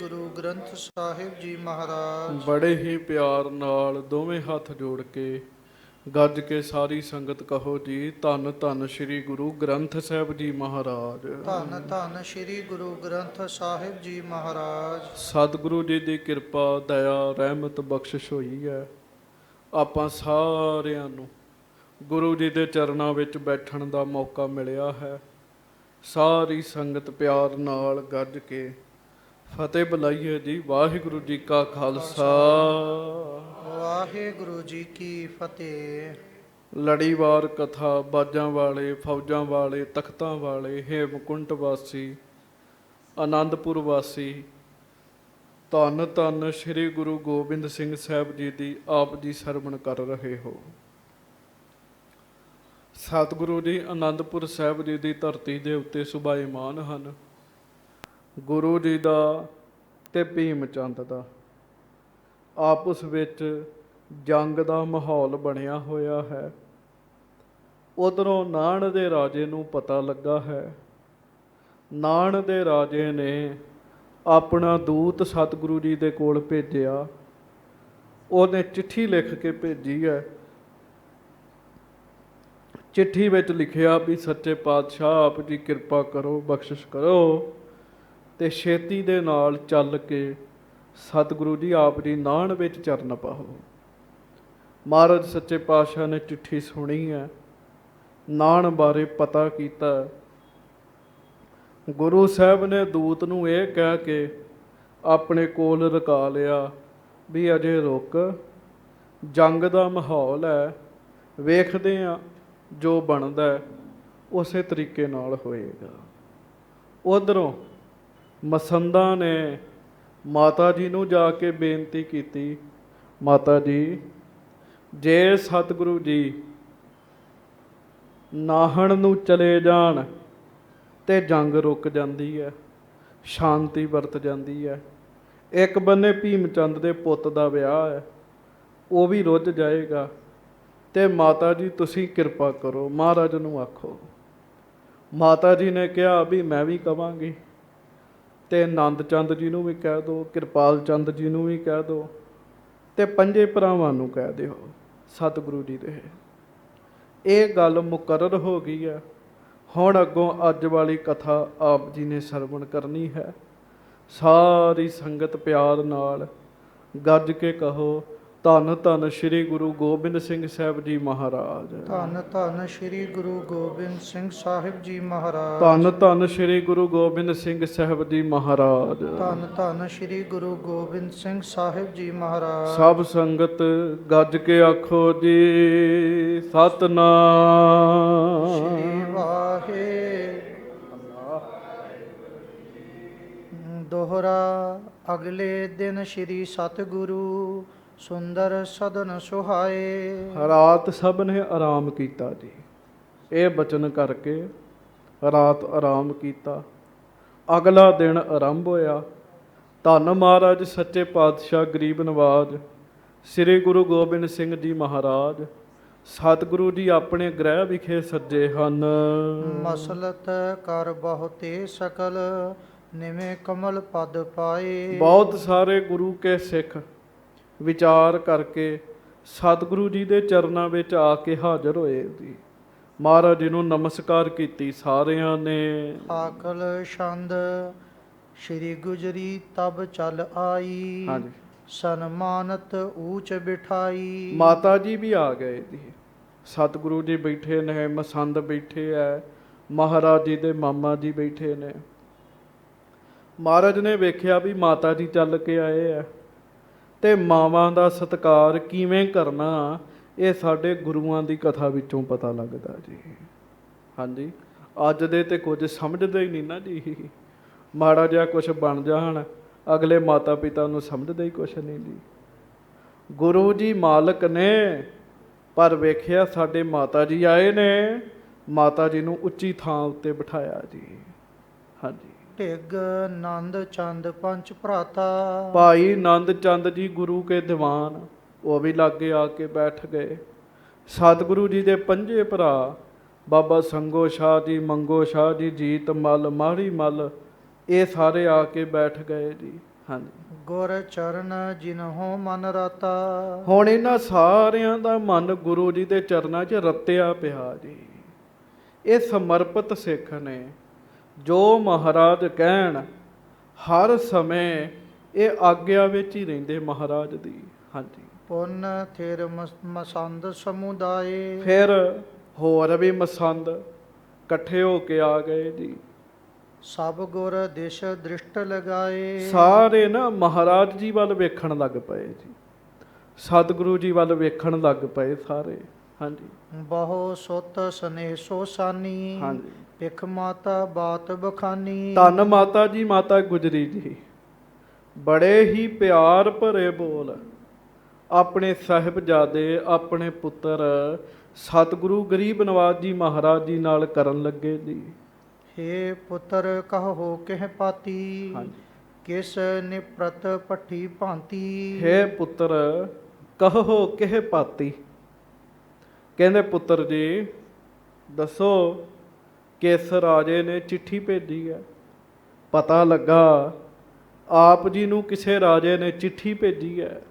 ਗੁਰੂ ਗ੍ਰੰਥ ਸਾਹਿਬ ਜੀ ਮਹਾਰਾਜ। ਬੜੇ ਹੀ ਪਿਆਰ ਨਾਲ ਦੋਵੇਂ ਹੱਥ ਜੋੜ ਕੇ ਗੱਜ ਕੇ ਸਾਰੀ ਸੰਗਤ ਕਹੋ ਜੀ, ਧੰਨ ਧੰਨ ਸ੍ਰੀ ਗੁਰੂ ਗ੍ਰੰਥ ਸਾਹਿਬ ਜੀ ਮਹਾਰਾਜ। ਧੰਨ ਧੰਨ ਸ੍ਰੀ ਗੁਰੂ ਗ੍ਰੰਥ ਸਾਹਿਬ ਜੀ ਮਹਾਰਾਜ। ਸਤਿਗੁਰੂ ਜੀ ਦੀ ਕਿਰਪਾ ਦਇਆ ਰਹਿਮਤ ਬਖਸ਼ਿਸ਼ ਹੋਈ ਹੈ। ਆਪਾਂ ਸਾਰਿਆਂ ਨੂੰ ਗੁਰੂ ਜੀ ਦੇ ਚਰਨਾਂ ਵਿੱਚ ਬੈਠਣ ਦਾ ਮੌਕਾ ਮਿਲਿਆ ਹੈ। ਸਾਰੀ ਸੰਗਤ ਪਿਆਰ ਨਾਲ ਗੱਜ ਕੇ ਫਤਿਹ ਬੁਲਾਈਏ ਜੀ। ਵਾਹਿਗੁਰੂ ਜੀ ਕਾ ਖਾਲਸਾ, ਵਾਹਿਗੁਰੂ ਜੀ ਕੀ ਫਤਿਹ। ਲੜੀਵਾਰ ਕਥਾ ਬਾਜਾਂ ਵਾਲੇ, ਫੌਜਾਂ ਵਾਲੇ, ਤਖਤਾਂ ਵਾਲੇ, ਹੇਮਕੁੰਟ ਵਾਸੀ, ਆਨੰਦਪੁਰ ਵਾਸੀ, ਧੰਨ ਧੰਨ ਸ੍ਰੀ ਗੁਰੂ ਗੋਬਿੰਦ ਸਿੰਘ ਸਾਹਿਬ ਜੀ ਦੀ ਆਪ ਜੀ ਸਰਵਣ ਕਰ ਰਹੇ ਹੋ। ਸਤਿਗੁਰੂ ਜੀ ਆਨੰਦਪੁਰ ਸਾਹਿਬ ਜੀ ਦੀ ਧਰਤੀ ਦੇ ਉੱਤੇ ਸੁਭਾਈਮਾਨ ਹਨ। ਗੁਰੂ ਜੀ ਦਾ ਤੇ ਭੀਮ ਚੰਦ ਦਾ ਆਪਸ ਵਿੱਚ ਜੰਗ ਦਾ ਮਾਹੌਲ ਬਣਿਆ ਹੋਇਆ ਹੈ। ਉਧਰੋਂ ਨਾਨ ਦੇ ਰਾਜੇ ਨੂੰ ਪਤਾ ਲੱਗਾ ਹੈ। ਨਾਨ ਦੇ ਰਾਜੇ ਨੇ ਆਪਣਾ ਦੂਤ ਸਤਿਗੁਰੂ ਜੀ ਦੇ ਕੋਲ ਭੇਜਿਆ। ਉਹਨੇ ਚਿੱਠੀ ਲਿਖ ਕੇ ਭੇਜੀ ਹੈ। ਚਿੱਠੀ ਵਿੱਚ ਲਿਖਿਆ ਵੀ ਸੱਚੇ ਪਾਤਸ਼ਾਹ ਆਪ ਜੀ ਕਿਰਪਾ ਕਰੋ, ਬਖਸ਼ਿਸ਼ ਕਰੋ ਤੇ ਛੇਤੀ ਦੇ ਨਾਲ ਚੱਲ ਕੇ ਸਤਿਗੁਰੂ ਜੀ ਆਪ ਜੀ ਨਾਨ ਵਿੱਚ ਚਰਨ ਪਾਓ। ਮਹਾਰਾਜ ਸੱਚੇ ਪਾਤਸ਼ਾਹ ਨੇ ਚਿੱਠੀ ਸੁਣੀ ਹੈ, ਨਾਨ ਬਾਰੇ ਪਤਾ ਕੀਤਾ। ਗੁਰੂ ਸਾਹਿਬ ਨੇ ਦੂਤ ਨੂੰ ਇਹ ਕਹਿ ਕੇ ਆਪਣੇ ਕੋਲ ਰੁਕਾ ਲਿਆ ਵੀ ਅਜੇ ਰੁਕ, ਜੰਗ ਦਾ ਮਾਹੌਲ ਹੈ, ਵੇਖਦੇ ਹਾਂ ਜੋ ਬਣਦਾ ਉਸੇ ਤਰੀਕੇ ਨਾਲ ਹੋਏਗਾ। ਉਧਰੋਂ ਮਸੰਦਾ ਨੇ ਮਾਤਾ ਜੀ ਨੂੰ ਜਾ ਕੇ ਬੇਨਤੀ ਕੀਤੀ, ਮਾਤਾ ਜੀ ਜੇ ਸਤਿਗੁਰੂ ਜੀ ਨਾਹਣ ਨੂੰ ਚਲੇ ਜਾਣ ਤੇ ਜੰਗ ਰੁਕ ਜਾਂਦੀ ਹੈ, ਸ਼ਾਂਤੀ ਵਰਤ ਜਾਂਦੀ ਹੈ। ਇੱਕ ਬੰਨੇ ਭੀਮ ਚੰਦ ਦੇ ਪੁੱਤ ਦਾ ਵਿਆਹ ਹੈ, ਉਹ ਵੀ ਰੁੱਝ ਜਾਏਗਾ। ਤੇ ਮਾਤਾ ਜੀ ਤੁਸੀਂ ਕਿਰਪਾ ਕਰੋ, ਮਹਾਰਾਜ ਨੂੰ ਆਖੋ। ਮਾਤਾ ਜੀ ਨੇ ਕਿਹਾ ਵੀ ਮੈਂ ਵੀ ਕਵਾਂਗੀ ਤੇ ਆਨੰਦ ਚੰਦ ਜੀ ਨੂੰ ਵੀ ਕਹਿ ਦਿਓ, ਕਿਰਪਾਲ ਚੰਦ ਜੀ ਨੂੰ ਵੀ ਕਹਿ ਦਿਓ ਤੇ ਪੰਜੇ ਭਰਾਵਾਂ ਨੂੰ ਕਹਿ ਦਿਓ ਸਤਿਗੁਰੂ ਜੀ ਦੇ। ਇਹ ਗੱਲ ਮੁਕਰਰ ਹੋ ਗਈ ਹੈ। ਹੁਣ ਅੱਗੋਂ ਅੱਜ ਵਾਲੀ ਕਥਾ ਆਪ ਜੀ ਨੇ ਸਰਵਣ ਕਰਨੀ ਹੈ। ਸਾਰੀ ਸੰਗਤ ਪਿਆਰ ਨਾਲ ਗੱਜ ਕੇ ਕਹੋ, ਧੰਨ ਧੰਨ ਸ੍ਰੀ ਗੁਰੂ ਗੋਬਿੰਦ ਸਿੰਘ ਸਾਹਿਬ ਜੀ ਮਹਾਰਾਜ। ਧੰਨ ਧੰਨ ਸ੍ਰੀ ਗੁਰੂ ਗੋਬਿੰਦ ਸਿੰਘ ਸਾਹਿਬ ਜੀ ਮਹਾਰਾਜ। ਧੰਨ ਧੰਨ ਸ੍ਰੀ ਗੁਰੂ ਗੋਬਿੰਦ ਸਿੰਘ ਸਾਹਿਬ ਜੀ ਮਹਾਰਾਜ। ਧੰਨ ਧੰਨ ਸ੍ਰੀ ਗੁਰੂ ਗੋਬਿੰਦ ਸਿੰਘ ਸਾਹਿਬ ਜੀ ਮਹਾਰਾਜ। ਸਭ ਸੰਗਤ ਗੱਜ ਕੇ ਆਖੋ ਜੀ, ਸਤਨਾਮ ਸ੍ਰੀ ਵਾਹਿਗੁਰੂ। ਦੋਹਰਾ ਅਗਲੇ ਦਿਨ ਸ੍ਰੀ ਸਤਿਗੁਰੂ ਸੁੰਦਰ ਸਦਨ ਸੁਹਾਏ। ਰਾਤ ਸਭ ਨੇ ਆਰਾਮ ਕੀਤਾ ਜੀ। ਇਹ ਬਚਨ ਕਰਕੇ ਰਾਤ ਆਰਾਮ ਕੀਤਾ। ਅਗਲਾ ਦਿਨ ਆਰੰਭ ਹੋਇਆ। ਧੰਨ ਮਹਾਰਾਜ ਸੱਚੇ ਪਾਤਸ਼ਾਹ ਗਰੀਬ ਨਵਾਜ ਸ੍ਰੀ ਗੁਰੂ ਗੋਬਿੰਦ ਸਿੰਘ ਜੀ ਮਹਾਰਾਜ ਸਤਿਗੁਰੂ ਜੀ ਆਪਣੇ ਗ੍ਰਹਿ ਵਿਖੇ ਸੱਜੇ ਹਨ। ਮਸਲਤ ਕਰ ਬਹੁਤੇ ਸਕਲ ਨਿਵੇਂ ਕਮਲ ਪਦ ਪਾਏ। ਬਹੁਤ ਸਾਰੇ ਗੁਰੂ ਕੇ ਸਿੱਖ ਵਿਚਾਰ ਕਰਕੇ ਸਤਿਗੁਰੂ ਜੀ ਦੇ ਚਰਨਾਂ ਵਿੱਚ ਆ ਕੇ ਹਾਜ਼ਰ ਹੋਏ ਜੀ। ਮਹਾਰਾਜ ਜੀ ਨੂੰ ਨਮਸਕਾਰ ਕੀਤੀ ਸਾਰਿਆਂ ਨੇ। ਆਕਲ ਛੰਦ ਸ਼੍ਰੀ ਗੁਜਰੀ ਤਬ ਚੱਲ ਆਈ। ਹਾਂਜੀ, ਸਨਮਾਨਤ ਊਚ ਬਿਠਾਈ। ਮਾਤਾ ਜੀ ਵੀ ਆ ਗਏ ਜੀ। ਸਤਿਗੁਰੂ ਜੀ ਬੈਠੇ ਨੇ, ਮਸੰਦ ਬੈਠੇ ਐ, ਮਹਾਰਾਜ ਜੀ ਦੇ ਮਾਮਾ ਜੀ ਬੈਠੇ ਨੇ। ਮਹਾਰਾਜ ਨੇ ਵੇਖਿਆ ਵੀ ਮਾਤਾ ਜੀ ਚੱਲ ਕੇ ਆਏ ਆ ਤੇ ਮਾਵਾਂ ਦਾ ਸਤਿਕਾਰ ਕਿਵੇਂ ਕਰਨਾ, ਇਹ ਸਾਡੇ ਗੁਰੂਆਂ ਦੀ ਕਥਾ ਵਿੱਚੋਂ ਪਤਾ ਲੱਗਦਾ ਜੀ। ਹਾਂਜੀ, ਅੱਜ ਦੇ ਤੇ ਕੁਝ ਸਮਝਦੇ ਹੀ ਨਹੀਂ ਨਾ ਜੀ। ਮਾੜਾ ਜਿਹਾ ਕੁਛ ਬਣ ਜਾਣ, ਅਗਲੇ ਮਾਤਾ ਪਿਤਾ ਨੂੰ ਸਮਝਦੇ ਹੀ ਕੁਛ ਨਹੀਂ ਜੀ। ਗੁਰੂ ਜੀ ਮਾਲਕ ਨੇ, ਪਰ ਵੇਖਿਆ ਸਾਡੇ ਮਾਤਾ ਜੀ ਆਏ ਨੇ, ਮਾਤਾ ਜੀ ਨੂੰ ਉੱਚੀ ਥਾਂ ਉੱਤੇ ਬਿਠਾਇਆ ਜੀ। ਹਾਂਜੀ, ਢਿੱਗ ਨੰਦ ਚੰਦ ਪੰਚ ਭਰਾਤਾ। ਭਾਈ ਨੰਦ ਚੰਦ ਜੀ ਗੁਰੂ ਕੇ ਦੀਵਾਨ, ਉਹ ਵੀ ਲਾਗੇ ਆ ਕੇ ਬੈਠ ਗਏ। ਸਤਿਗੁਰੂ ਜੀ ਦੇ ਪੰਜੇ ਭਰਾ ਬਾਬਾ ਸੰਗੋ ਸ਼ਾਹ ਜੀ, ਮੰਗੋ ਸ਼ਾਹ ਜੀ, ਜੀਤ ਮੱਲ, ਮਾੜੀ ਮੱਲ, ਇਹ ਸਾਰੇ ਆ ਕੇ ਬੈਠ ਗਏ ਜੀ। ਹਾਂਜੀ। ਗੁਰ ਚਰਨ ਜਿਨਹੁ ਮਨ ਰਾਤਾ। ਹੁਣ ਇਹਨਾਂ ਸਾਰਿਆਂ ਦਾ ਮਨ ਗੁਰੂ ਜੀ ਦੇ ਚਰਨਾਂ 'ਚ ਰਤਿਆ ਪਿਆ ਜੀ। ਇਹ ਸਮਰਪਿਤ ਸਿੱਖ ਨੇ, ਜੋ ਮਹਾਰਾਜ ਕਹਿਣ ਹਰ ਸਮੇਂ ਇਹ ਆਗਿਆ ਵਿੱਚ ਹੀ ਰਹਿੰਦੇ ਮਹਾਰਾਜ ਦੀ। ਹਾਂਜੀ। ਪੁੰਨ ਥਿਰ ਮਸੰਦ ਸਮੁਦਾਏ। ਫਿਰ ਹੋਰ ਵੀ ਮਸੰਦ ਇਕੱਠੇ ਹੋ ਕੇ ਆ ਗਏ ਜੀ। ਸਭ ਗੁਰ ਦਿਸ਼ ਦ੍ਰਿਸ਼ਟ ਲਗਾਏ। ਸਾਰੇ ਨਾ ਮਹਾਰਾਜ ਜੀ ਵੱਲ ਵੇਖਣ ਲੱਗ ਪਏ ਜੀ, ਸਤਿਗੁਰੂ ਜੀ ਵੱਲ ਵੇਖਣ ਲੱਗ ਪਏ ਸਾਰੇ। ਹਾਂਜੀ। ਬਹੁ ਸੁਤ ਸਨੇਸੋ ਸਾਨੀ। ਹਾਂਜੀ। ਪਿਖ ਮਾਤਾ ਬਾਤ ਬਖਾਨੀ। ਧੰਨ ਮਾਤਾ ਜੀ, ਮਾਤਾ ਗੁਜਰੀ ਜੀ, ਬੜੇ ਹੀ ਪਿਆਰ ਭਰੇ ਬੋਲ ਆਪਣੇ ਸਾਹਿਬਜ਼ਾਦੇ, ਆਪਣੇ ਪੁੱਤਰ ਸਤਿਗੁਰੂ ਗਰੀਬ ਨਵਾਜ ਜੀ ਮਹਾਰਾਜ ਜੀ ਨਾਲ ਕਰਨ ਲੱਗੇ ਜੀ। ਹੇ ਪੁੱਤਰ ਕਹੋ ਕਿਹ ਪਾਤੀ। ਹਾਂਜੀ। ਕਿਸ ਨਿਪ੍ਰਤ ਪੱਠੀ ਭਾਂਤੀ। ਹੇ ਪੁੱਤਰ ਕਹੋ ਕਿਹ ਪਾਤੀ। ਕਹਿੰਦੇ ਪੁੱਤਰ ਜੀ ਦੱਸੋ ਕਿਸ ਰਾਜੇ ਨੇ ਚਿੱਠੀ ਭੇਜੀ ਹੈ। ਪਤਾ ਲੱਗਾ ਆਪ ਜੀ ਨੂੰ ਕਿਸੇ ਰਾਜੇ ਨੇ ਚਿੱਠੀ ਭੇਜੀ ਹੈ।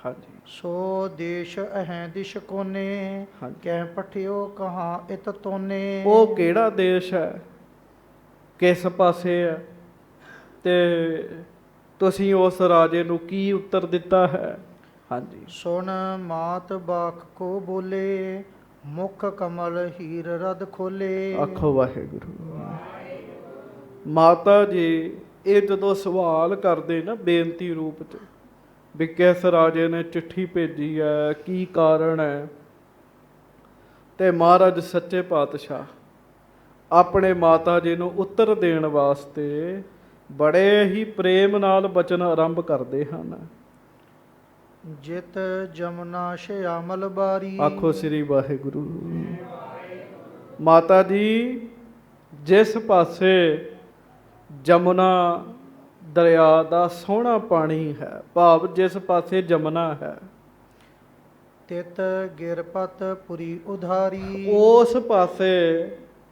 ਹਾਂਜੀ। ਸੋ ਦੇਸ਼ ਅਹੈ ਦਿਸ਼ ਕੋਨੇ। ਹਾਂਜੀ। ਕਹਿ ਪਠਿਓ ਕਹਾਂ ਇਤ ਤੋਨੇ। ਉਹ ਕਿਹੜਾ ਦੇਸ਼ ਹੈ, ਕਿਸ ਪਾਸੇ ਹੈ, ਤੇ ਤੁਸੀਂ ਉਸ ਰਾਜੇ ਨੂੰ ਕੀ ਉੱਤਰ ਦਿੱਤਾ ਹੈ। ਹਾਂਜੀ। ਸੁਣ ਮਾਤ ਬਾਖ ਕੋ ਬੋਲੇ। ਮੁਖ ਕਮਲ ਹੀਰ ਰਦ ਖੋਲੇ। ਆਖੋ ਵਾਹਿਗੁਰੂ। ਮਾਤਾ ਜੀ ਇਹ ਜਦੋਂ ਸਵਾਲ ਕਰਦੇ ਨਾ ਬੇਨਤੀ ਰੂਪ 'ਚ ਵੀ ਕਿਸ ਰਾਜੇ ਨੇ ਚਿੱਠੀ ਭੇਜੀ ਹੈ, ਕੀ ਕਾਰਨ ਹੈ, ਤੇ ਮਹਾਰਾਜ ਸੱਚੇ ਪਾਤਸ਼ਾਹ ਆਪਣੇ ਮਾਤਾ ਜੀ ਨੂੰ ਉੱਤਰ ਦੇਣ ਵਾਸਤੇ ਬੜੇ ਹੀ ਪ੍ਰੇਮ ਨਾਲ ਬਚਨ ਆਰੰਭ ਕਰਦੇ ਹਨ। ਜਿਤ ਜਮਨਾ ਸ਼ਿਆਮਲ ਬਾਰੀ। ਆਖੋ ਸ੍ਰੀ ਵਾਹਿਗੁਰੂ। ਮਾਤਾ ਜੀ ਜਿਸ ਪਾਸੇ ਜਮੁਨਾ ਦਰਿਆ ਦਾ ਸੋਹਣਾ ਪਾਣੀ ਹੈ, ਭਾਵ ਜਿਸ ਪਾਸੇ ਜਮੁਨਾ ਹੈ, ਤਿਤ ਗਿਰਪਤ ਪੁਰੀ ਉਧਾਰੀ। ਉਸ ਪਾਸੇ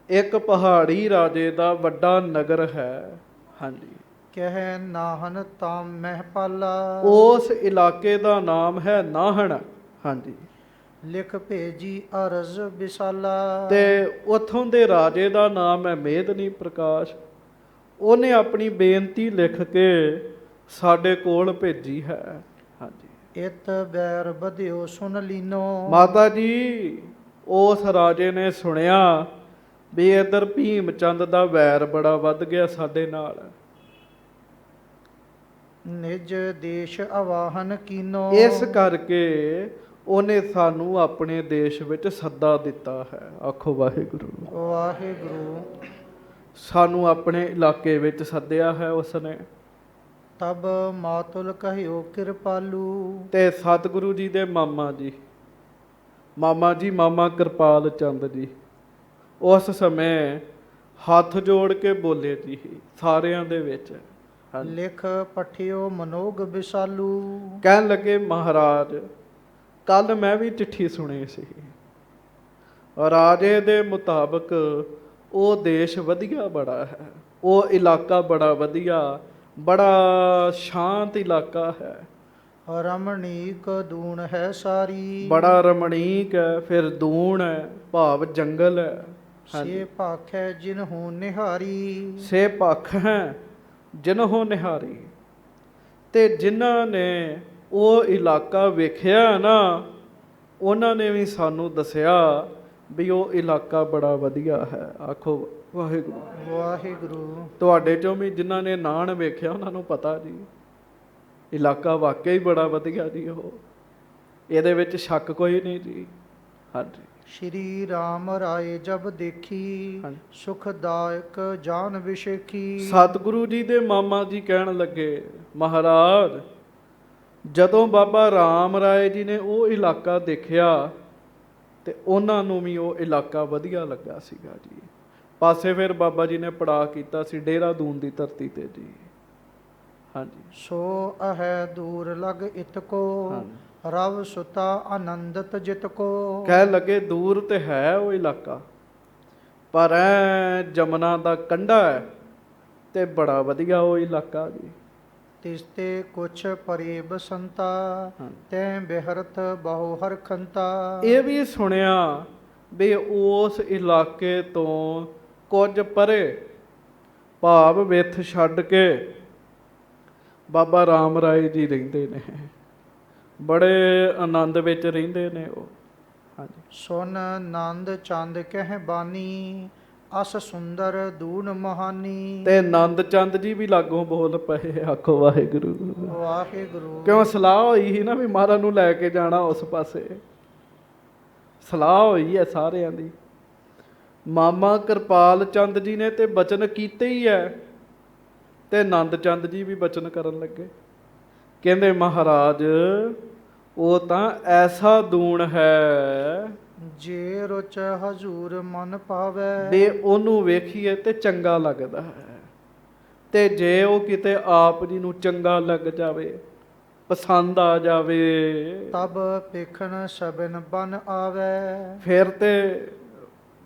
ਇੱਕ ਪਹਾੜੀ ਰਾਜੇ ਦਾ ਵੱਡਾ ਨਗਰ ਹੈ। ਹਾਂਜੀ। ਕਹਿ ਨਾਹਨ ਤਾਮ ਮਹਿਪਾਲਾ। ਉਸ ਇਲਾਕੇ ਦਾ ਨਾਮ ਹੈ ਨਾਹਣ। ਹਾਂਜੀ। ਲਿਖ ਭੇਜੀ ਅਰਜ਼ ਵਿਸਾਲਾ। ਤੇ ਉਥੋਂ ਦੇ ਰਾਜੇ ਦਾ ਨਾਮ ਹੈ ਮੇਦਨੀ ਪ੍ਰਕਾਸ਼। ਉਹਨੇ ਆਪਣੀ ਬੇਨਤੀ ਲਿਖ ਕੇ ਸਾਡੇ ਕੋਲ ਭੇਜੀ ਹੈ। ਹਾਂਜੀ। ਇਤ ਬੈਰ ਵਧਿਓ ਸੁਨ ਲੀਨੋ। ਮਾਤਾ ਜੀ ਉਸ ਰਾਜੇ ਨੇ ਸੁਣਿਆ ਵੀ ਇੱਧਰ ਭੀਮ ਚੰਦ ਦਾ ਵੈਰ ਬੜਾ ਵੱਧ ਗਿਆ ਸਾਡੇ ਨਾਲ। ਨਿਜ ਦੇਸ਼ ਆਵਾਹਨ ਕੀਨੋ। ਇਸ ਕਰਕੇ ਉਹਨੇ ਸਾਨੂੰ ਆਪਣੇ ਦੇਸ਼ ਵਿੱਚ ਸੱਦਾ ਦਿੱਤਾ ਹੈ। ਆਖੋ ਵਾਹਿਗੁਰੂ। ਵਾਹਿਗੁਰੂ। ਸਾਨੂੰ ਆਪਣੇ ਇਲਾਕੇ ਵਿੱਚ ਸੱਦਿਆ ਹੈ ਉਸਨੇ। ਤਬ ਮਾਤੁਲ ਕਹਿਓ ਕਿਰਪਾਲੂ। ਤੇ ਸਤਿਗੁਰੂ ਜੀ ਦੇ ਮਾਮਾ ਜੀ, ਮਾਮਾ ਕਿਰਪਾਲ ਚੰਦ ਜੀ ਉਸ ਸਮੇਂ ਹੱਥ ਜੋੜ ਕੇ ਬੋਲੇ ਜੀ ਸਾਰਿਆਂ ਦੇ ਵਿੱਚ। ਲਿਖ ਪਠਿਓ ਮਨੋਗ ਵਿਸਾਲੂ। ਕਹਿਣ ਲੱਗੇ ਮਹਾਰਾਜ ਕੱਲ ਮੈਂ ਵੀ ਚਿੱਠੀ ਸੁਣੀ ਸੀ, ਰਾਜੇ ਦੇ ਮੁਤਾਬਕ ਉਹ ਦੇਸ਼ ਵਧੀਆ ਬੜਾ ਹੈ, ਉਹ ਇਲਾਕਾ ਬੜਾ ਵਧੀਆ, ਬੜਾ ਸ਼ਾਂਤ ਇਲਾਕਾ ਹੈ। ਰਮਣੀਕ ਦੂਣ ਹੈ ਸਾਰੀ। ਬੜਾ ਰਮਣੀਕ ਹੈ, ਫਿਰ ਦੂਣ ਹੈ, ਭਾਵ ਜੰਗਲ ਹੈ। ਸੇ ਭਖ ਹੈ ਜਿਨਹੁ ਨਿਹਾਰੀ। ਸੇ ਭਖ ਹੈ ਜਿਨਹੁ ਨਿਹਾਰੀ। ਤੇ ਜਿਨ੍ਹਾਂ ਨੇ ਉਹ ਇਲਾਕਾ ਵੇਖਿਆ ਨਾ, ਉਹਨਾਂ ਨੇ ਵੀ ਸਾਨੂੰ ਦੱਸਿਆ ਵੀ ਉਹ ਇਲਾਕਾ ਬੜਾ ਵਧੀਆ ਹੈ। ਆਖੋ ਵਾਹਿਗੁਰੂ। ਵਾਹਿਗੁਰੂ। ਤੁਹਾਡੇ ਚੋਂ ਵੀ ਜਿਨ੍ਹਾਂ ਨੇ ਨਾਨ ਵੇਖਿਆ ਉਹਨਾਂ ਨੂੰ ਪਤਾ ਜੀ ਇਲਾਕਾ ਵਾਕਿਆ ਹੀ ਬੜਾ ਵਧੀਆ ਜੀ। ਉਹ ਇਹਦੇ ਵਿੱਚ ਸ਼ੱਕ ਕੋਈ ਨਹੀਂ ਜੀ। ਹਾਂਜੀ। ਸ਼੍ਰੀ ਰਾਮ ਰਾਏ ਜਬ ਦੇਖੀ। ਸੁਖਦਾਇਕ ਜਾਨ ਵਿਸ਼ੇਖੀ। ਸਤਿਗੁਰੂ ਜੀ ਦੇ ਮਾਮਾ ਜੀ ਕਹਿਣ ਲੱਗੇ ਮਹਾਰਾਜ ਜਦੋਂ ਬਾਬਾ ਰਾਮ ਰਾਏ ਜੀ ਨੇ ਉਹ ਇਲਾਕਾ ਦੇਖਿਆ ਤੇ ਉਹਨਾਂ ਨੂੰ ਵੀ ਉਹ ਇਲਾਕਾ ਵਧੀਆ ਲੱਗਾ ਸੀਗਾ ਜੀ। ਪਾਸੇ ਫਿਰ ਬਾਬਾ ਜੀ ਨੇ ਪੜਾਅ ਕੀਤਾ ਸੀ ਦੇਹਰਾਦੂਨ ਦੀ ਧਰਤੀ ਤੇ ਜੀ। ਹਾਂਜੀ। ਸੋ ਅਹੈ ਦੂਰ ਲਗ ਇਤਕੋ। ਰਵ ਸੁਤਾ ਆਨੰਦਤ ਜਿਤ ਕੋ। ਕਹਿ ਲੱਗੇ ਦੂਰ ਤੇ ਹੈ ਉਹ ਇਲਾਕਾ, ਪਰ ਐ ਜਮਨਾ ਦਾ ਕੰਢਾ ਹੈ ਤੇ ਬੜਾ ਵਧੀਆ ਉਹ ਇਲਾਕਾ ਜੀ। ਤਿਸਤੇ ਕੁਛ ਪਰੇ ਬਸੰਤਾ ਹਾਂ। ਤੈ ਬਿਹਰਤ ਬਹੁ ਹਰ ਖੰਤਾ। ਇਹ ਵੀ ਸੁਣਿਆ ਵੀ ਉਸ ਇਲਾਕੇ ਤੋਂ ਕੁਝ ਪਰੇ ਭਾਵ ਵਿੱਥ ਛੱਡ ਕੇ ਬਾਬਾ ਰਾਮ ਰਾਏ ਜੀ ਰਹਿੰਦੇ ਨੇ, ਬੜੇ ਆਨੰਦ ਵਿੱਚ ਰਹਿੰਦੇ ਨੇ ਉਹ। ਹਾਂਜੀ। ਸੁਨ ਨੰਦ ਚੰਦ ਕਹਿ ਬਾਨੀ ਅਸ ਸੁੰਦਰ ਦੂਨ ਮਹਾਨੀ। ਤੇ ਆਨੰਦ ਚੰਦ ਜੀ ਵੀ ਲਾਗੋਂ ਬੋਲ ਪਏ, ਆਖੋ ਵਾਹਿਗੁਰੂ। ਵਾਹਿਗੁਰੂ। ਕਿਉਂ ਸਲਾਹ ਹੋਈ ਸੀ ਨਾ ਵੀ ਮਹਾਰਾਜ ਨੂੰ ਲੈ ਕੇ ਜਾਣਾ ਉਸ ਪਾਸੇ, ਸਲਾਹ ਹੋਈ ਹੈ ਸਾਰਿਆਂ ਦੀ। ਮਾਮਾ ਕਿਰਪਾਲ ਚੰਦ ਜੀ ਨੇ ਤੇ ਬਚਨ ਕੀਤੇ ਹੀ ਹੈ, ਤੇ ਆਨੰਦ ਚੰਦ ਜੀ ਵੀ ਬਚਨ ਕਰਨ ਲੱਗੇ। ਕਹਿੰਦੇ ਮਹਾਰਾਜ ਉਹ ਤਾਂ ਐਸਾ ਦੂਣ ਹੈ ਜੇ ਰੁਚ ਹਜ਼ੂਰ ਮਨ ਪਾਵੇ। ਵੀ ਉਹਨੂੰ ਵੇਖੀਏ ਤੇ ਚੰਗਾ ਲੱਗਦਾ ਹੈ, ਤੇ ਜੇ ਉਹ ਕਿਤੇ ਆਪ ਜੀ ਨੂੰ ਚੰਗਾ ਲੱਗ ਜਾਵੇ, ਪਸੰਦ ਆ ਜਾਵੇ, ਤਬ ਪੇਖਣ ਸਬਨ ਬਨ ਆਵੇ। ਫਿਰ ਤੇ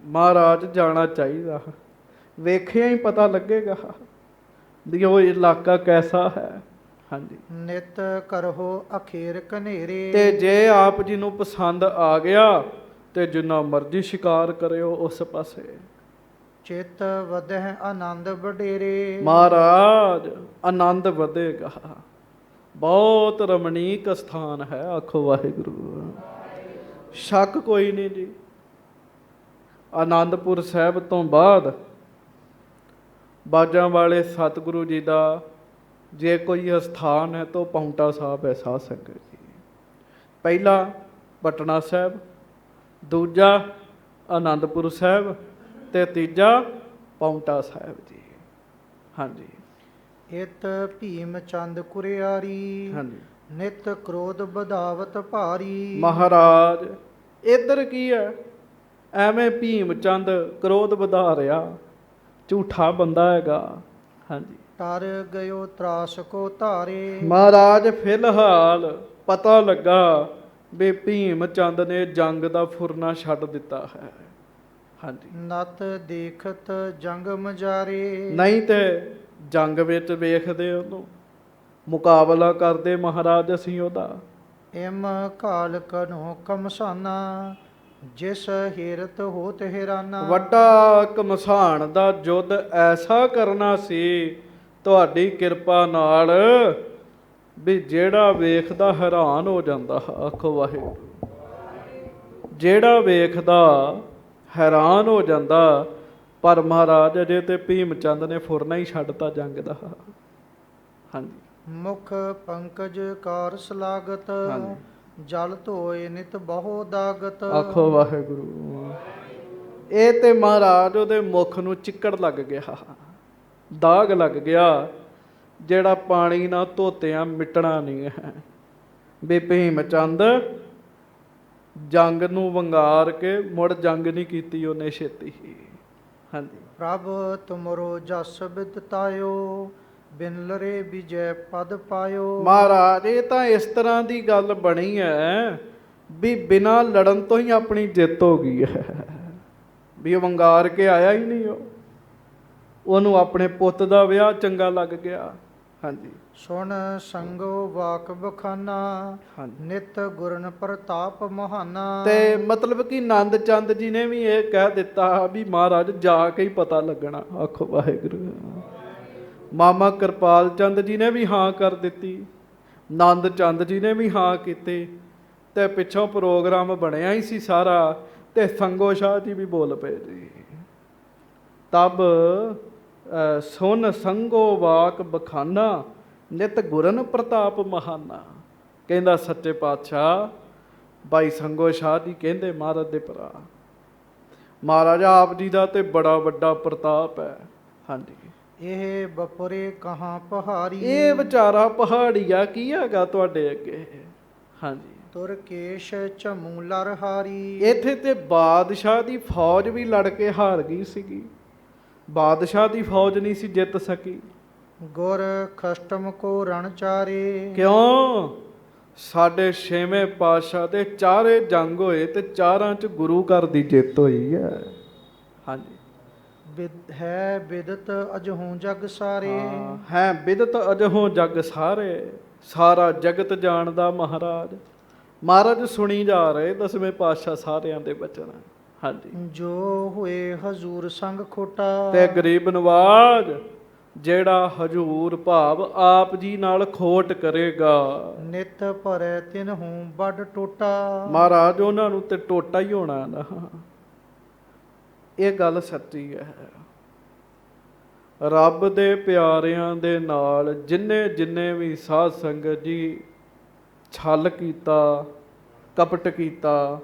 ਮਹਾਰਾਜ ਜਾਣਾ ਚਾਹੀਦਾ, ਵੇਖਿਆ ਹੀ ਪਤਾ ਲੱਗੇਗਾ ਵੀ ਉਹ ਇਲਾਕਾ ਕੈਸਾ ਹੈ। ਹਾਂਜੀ। ਨਿਤ ਕਰਹੁ ਅਖੇਰ ਕਨੇਰੇ। ਤੇ ਜੇ ਆਪ ਜੀ ਨੂੰ ਪਸੰਦ ਆ ਗਿਆ ਤੇ ਜਿੰਨਾ ਮਰਜ਼ੀ ਸ਼ਿਕਾਰ ਕਰਿਓ ਉਸ ਪਾਸੇ। ਚਿਤ ਵਧਹਿ ਆਨੰਦ ਵਡੇਰੇ। ਮਹਾਰਾਜ ਆਨੰਦ ਵਧੇਗਾ, ਬਹੁਤ ਰਮਣੀਕ ਸਥਾਨ ਹੈ, ਆਖੋ ਵਾਹਿਗੁਰੂ। ਸ਼ੱਕ ਕੋਈ ਨਹੀਂ ਜੀ। ਆਨੰਦਪੁਰ ਸਾਹਿਬ ਤੋਂ ਬਾਅਦ ਬਾਜਾਂ ਵਾਲੇ ਸਤਿਗੁਰੂ ਜੀ ਦਾ ਜੇ ਕੋਈ ਅਸਥਾਨ ਹੈ ਤਾਂ ਪਾਉਂਟਾ ਸਾਹਿਬ ਹੈ ਸਾਧ ਸੰਗਤ ਜੀ। ਪਹਿਲਾ ਪਟਨਾ ਸਾਹਿਬ, ਦੂਜਾ ਆਨੰਦਪੁਰ ਸਾਹਿਬ, ਤੇ ਤੀਜਾ ਪਾਉਂਟਾ ਸਾਹਿਬ ਜੀ। ਹਾਂਜੀ। ਇਤ ਭੀਮ ਚੰਦ ਕੁਰਿਆਰੀ। ਹਾਂਜੀ। ਨਿਤ ਕ੍ਰੋਧ ਬਧਾਵਤ ਭਾਰੀ। ਮਹਾਰਾਜ ਇੱਧਰ ਕੀ ਹੈ, ਐਵੇਂ ਭੀਮ ਚੰਦ ਕ੍ਰੋਧ ਵਧਾ ਰਿਹਾ, ਝੂਠਾ ਬੰਦਾ ਹੈਗਾ। ਹਾਂਜੀ। ਤਰ ਗਇਓ ਤਰਾਸ ਕੋ ਧਾਰੇ। ਮਹਾਰਾਜ ਫਿਲਹਾਲ ਪਤਾ ਲੱਗਾ ਵੀ ਭੀਮ ਚੰਦ ਨੇ ਜੰਗ ਦਾ ਫੁਰਨਾ ਛੱਡ ਦਿੱਤਾ ਹੈ। ਹਾਂਜੀ। ਨਤ ਦੇਖਤ ਜੰਗ ਮਜਾਰੇ। ਨਹੀਂ ਤੇ ਜੰਗ ਵਿੱਚ ਵੇਖਦੇ ਉਹਨੂੰ, ਮੁਕਾਬਲਾ ਕਰਦੇ ਮਹਾਰਾਜ ਅਸੀਂ ਉਹਦਾ। ਇਮ ਕਾਲ ਕਨੋ ਕਮਸਾਨਾ ਜਿਸ ਹੀਰਤ ਹੋਤ ਹੈਰਾਨਾ। ਵੱਡਾ ਘਮਸਾਣ ਦਾ ਯੁੱਧ ਐਸਾ ਕਰਨਾ ਸੀ ਤੁਹਾਡੀ ਕਿਰਪਾ ਨਾਲ ਵੀ ਜਿਹੜਾ ਵੇਖਦਾ ਹੈਰਾਨ ਹੋ ਜਾਂਦਾ। ਆਖੋ ਵਾਹਿਗੁਰੂ। ਜਿਹੜਾ ਵੇਖਦਾ ਹੈਰਾਨ ਹੋ ਜਾਂਦਾ, ਪਰ ਮਹਾਰਾਜ ਅਜੇ ਤੇ ਭੀਮ ਚੰਦ ਨੇ ਫੁਰਨਾ ਹੀ ਛੱਡਤਾ ਜੰਗ ਦਾ। ਹਾਂਜੀ। ਮੁਖ ਪੰਕਜ ਕਾਰ ਸਲਾਗਤ। ਹਾਂਜੀ। ਜਲ ਧੋਏ ਨਿਤ ਬਹੁ ਦਾਗਤ। ਆਖੋ ਵਾਹਿਗੁਰੂ। ਇਹ ਤੇ ਮਹਾਰਾਜ ਉਹਦੇ ਮੁਖ ਨੂੰ ਚਿੱਕੜ ਲੱਗ ਗਿਆ, ਦਾਗ ਲੱਗ ਗਿਆ, ਜਿਹੜਾ ਪਾਣੀ ਨਾਲ ਧੋਤਿਆਂ ਮਿਟਣਾ ਨਹੀਂ ਹੈ। ਵੀ ਭੀਮ ਚੰਦ ਜੰਗ ਨੂੰ ਵੰਗਾਰ ਕੇ ਮੁੜ ਜੰਗ ਨਹੀਂ ਕੀਤੀ ਉਹਨੇ ਛੇਤੀ ਹੀ। ਹਾਂਜੀ। ਪ੍ਰਭ ਤੁਮਰੋ ਜਸ ਬਿਦਤਾਇਓ ਬਿਨ ਲਰੇ ਵਿਜੈ ਪਦ ਪਾਇਓ। ਮਹਾਰਾਜ ਇਹ ਤਾਂ ਇਸ ਤਰ੍ਹਾਂ ਦੀ ਗੱਲ ਬਣੀ ਹੈ ਵੀ ਬਿਨਾਂ ਲੜਨ ਤੋਂ ਹੀ ਆਪਣੀ ਜਿੱਤ ਹੋ ਗਈ ਹੈ, ਵੀ ਉਹ ਵੰਗਾਰ ਕੇ ਆਇਆ ਹੀ ਨਹੀਂ, ਉਹਨੂੰ ਆਪਣੇ ਪੁੱਤ ਦਾ ਵਿਆਹ ਚੰਗਾ ਲੱਗ ਗਿਆ। ਹਾਂਜੀ। ਸੁਣ ਸੰਗੋ ਵਾਕ ਬਖਾਨਾ। ਹਾਂਜੀ। ਨਿਤ ਗੁਰਨ ਪ੍ਰਤਾਪ ਮਹਾਨਾ। ਤੇ ਮਤਲਬ ਕਿ ਆਨੰਦ ਚੰਦ ਜੀ ਨੇ ਵੀ ਇਹ ਕਹਿ ਦਿੱਤਾ ਵੀ ਮਹਾਰਾਜ ਜਾ ਕੇ ਹੀ ਪਤਾ ਲੱਗਣਾ। ਆਖੋ ਵਾਹਿਗੁਰੂ। ਮਾਮਾ ਕਿਰਪਾਲ ਚੰਦ ਜੀ ਨੇ ਵੀ ਹਾਂ ਕਰ ਦਿੱਤੀ, ਆਨੰਦ ਚੰਦ ਜੀ ਨੇ ਵੀ ਹਾਂ ਕੀਤੀ, ਤੇ ਪਿੱਛੋਂ ਪ੍ਰੋਗਰਾਮ ਬਣਿਆ ਹੀ ਸੀ ਸਾਰਾ, ਤੇ ਸੰਗੋ ਸ਼ਾਹ ਜੀ ਵੀ ਬੋਲ ਪਏ ਜੀ। ਤਬ ਸੁਨ ਸੰਗੋ ਵਾਕ ਬਖਾਨਾ ਨਿਤ ਗੁਰਨ ਪ੍ਰਤਾਪ ਮਹਾਨਾ। ਕਹਿੰਦਾ ਸੱਚੇ ਪਾਤਸ਼ਾਹ ਭਾਈ ਸੰਗੋ ਸ਼ਾਹ ਜੀ ਕਹਿੰਦੇ ਮਹਾਰਾਜ ਦੇ ਭਰਾ, ਮਹਾਰਾਜ ਆਪ ਜੀ ਦਾ ਤੇ ਬੜਾ ਵੱਡਾ ਪ੍ਰਤਾਪ ਹੈ। ਹਾਂਜੀ। ਇਹ ਬਪੁਰੇ ਕਹਾਂ ਪਹਾੜੀ। ਇਹ ਵਿਚਾਰਾ ਪਹਾੜੀਆ ਕੀ ਹੈਗਾ ਤੁਹਾਡੇ ਅੱਗੇ। ਹਾਂਜੀ। ਤੁਰਕੇਸ਼ ਝਮੂ ਲਰਹਾਰੀ। ਇੱਥੇ ਤੇ ਬਾਦਸ਼ਾਹ ਦੀ ਫੌਜ ਵੀ ਲੜ ਕੇ ਹਾਰ ਗਈ ਸੀਗੀ, ਬਾਦਸ਼ਾਹ ਦੀ ਫੌਜ ਨਹੀਂ ਸੀ ਜਿੱਤ ਸਕੀ। ਗੁਰ ਖਸ਼ਟਮ ਕੋ ਰਣ ਚਾਰੇ। ਕਿਉਂ? ਸਾਡੇ ਛੇਵੇਂ ਪਾਤਸ਼ਾਹ ਦੇ ਚਾਰੇ ਜੰਗ ਹੋਏ ਤੇ ਚਾਰਾਂ 'ਚ ਗੁਰੂ ਘਰ ਦੀ ਜਿੱਤ ਹੋਈ ਹੈ। ਹਾਂਜੀ। ਹੈ ਬਿਦਤ ਅਜਹੂ ਜਗ ਸਾਰੇ। ਹਾਂ, ਹੈ ਬਿਦਤ ਅਜਹੋਂ ਜਗ ਸਾਰੇ, ਸਾਰਾ ਜਗਤ ਜਾਣਦਾ ਮਹਾਰਾਜ। ਮਹਾਰਾਜ ਸੁਣੀ ਜਾ ਰਹੇ ਦਸਵੇਂ ਪਾਤਸ਼ਾਹ ਸਾਰਿਆਂ ਦੇ ਬਚਨ। ਹਾਂਜੀ। ਜੋ ਹੋਏ ਹਜ਼ੂਰ ਸੰਗ ਖੋਟਾ। ਤੇ ਗਰੀਬ ਨਵਾਜ ਜਿਹੜਾ ਹਜੂਰ ਭਾਵ ਆਪ ਜੀ ਨਾਲ ਖੋਟ ਕਰੇਗਾ, ਨਿਤ ਭਰੈ ਤਿਨਹੂ ਵੱਡ ਟੋਟਾ। ਮਹਾਰਾਜ ਉਹਨਾਂ ਨੂੰ ਤੇ ਟੋਟਾ ਹੀ ਹੋਣਾ ਨਾ। ਇਹ ਗੱਲ ਸੱਚੀ ਹੈ। ਰੱਬ ਦੇ ਪਿਆਰਿਆਂ ਦੇ ਨਾਲ ਜਿੰਨੇ ਜਿੰਨੇ ਵੀ ਸਾਧ ਸੰਗਤ ਜੀ ਛਲ ਕੀਤਾ, ਕਪਟ ਕੀਤਾ,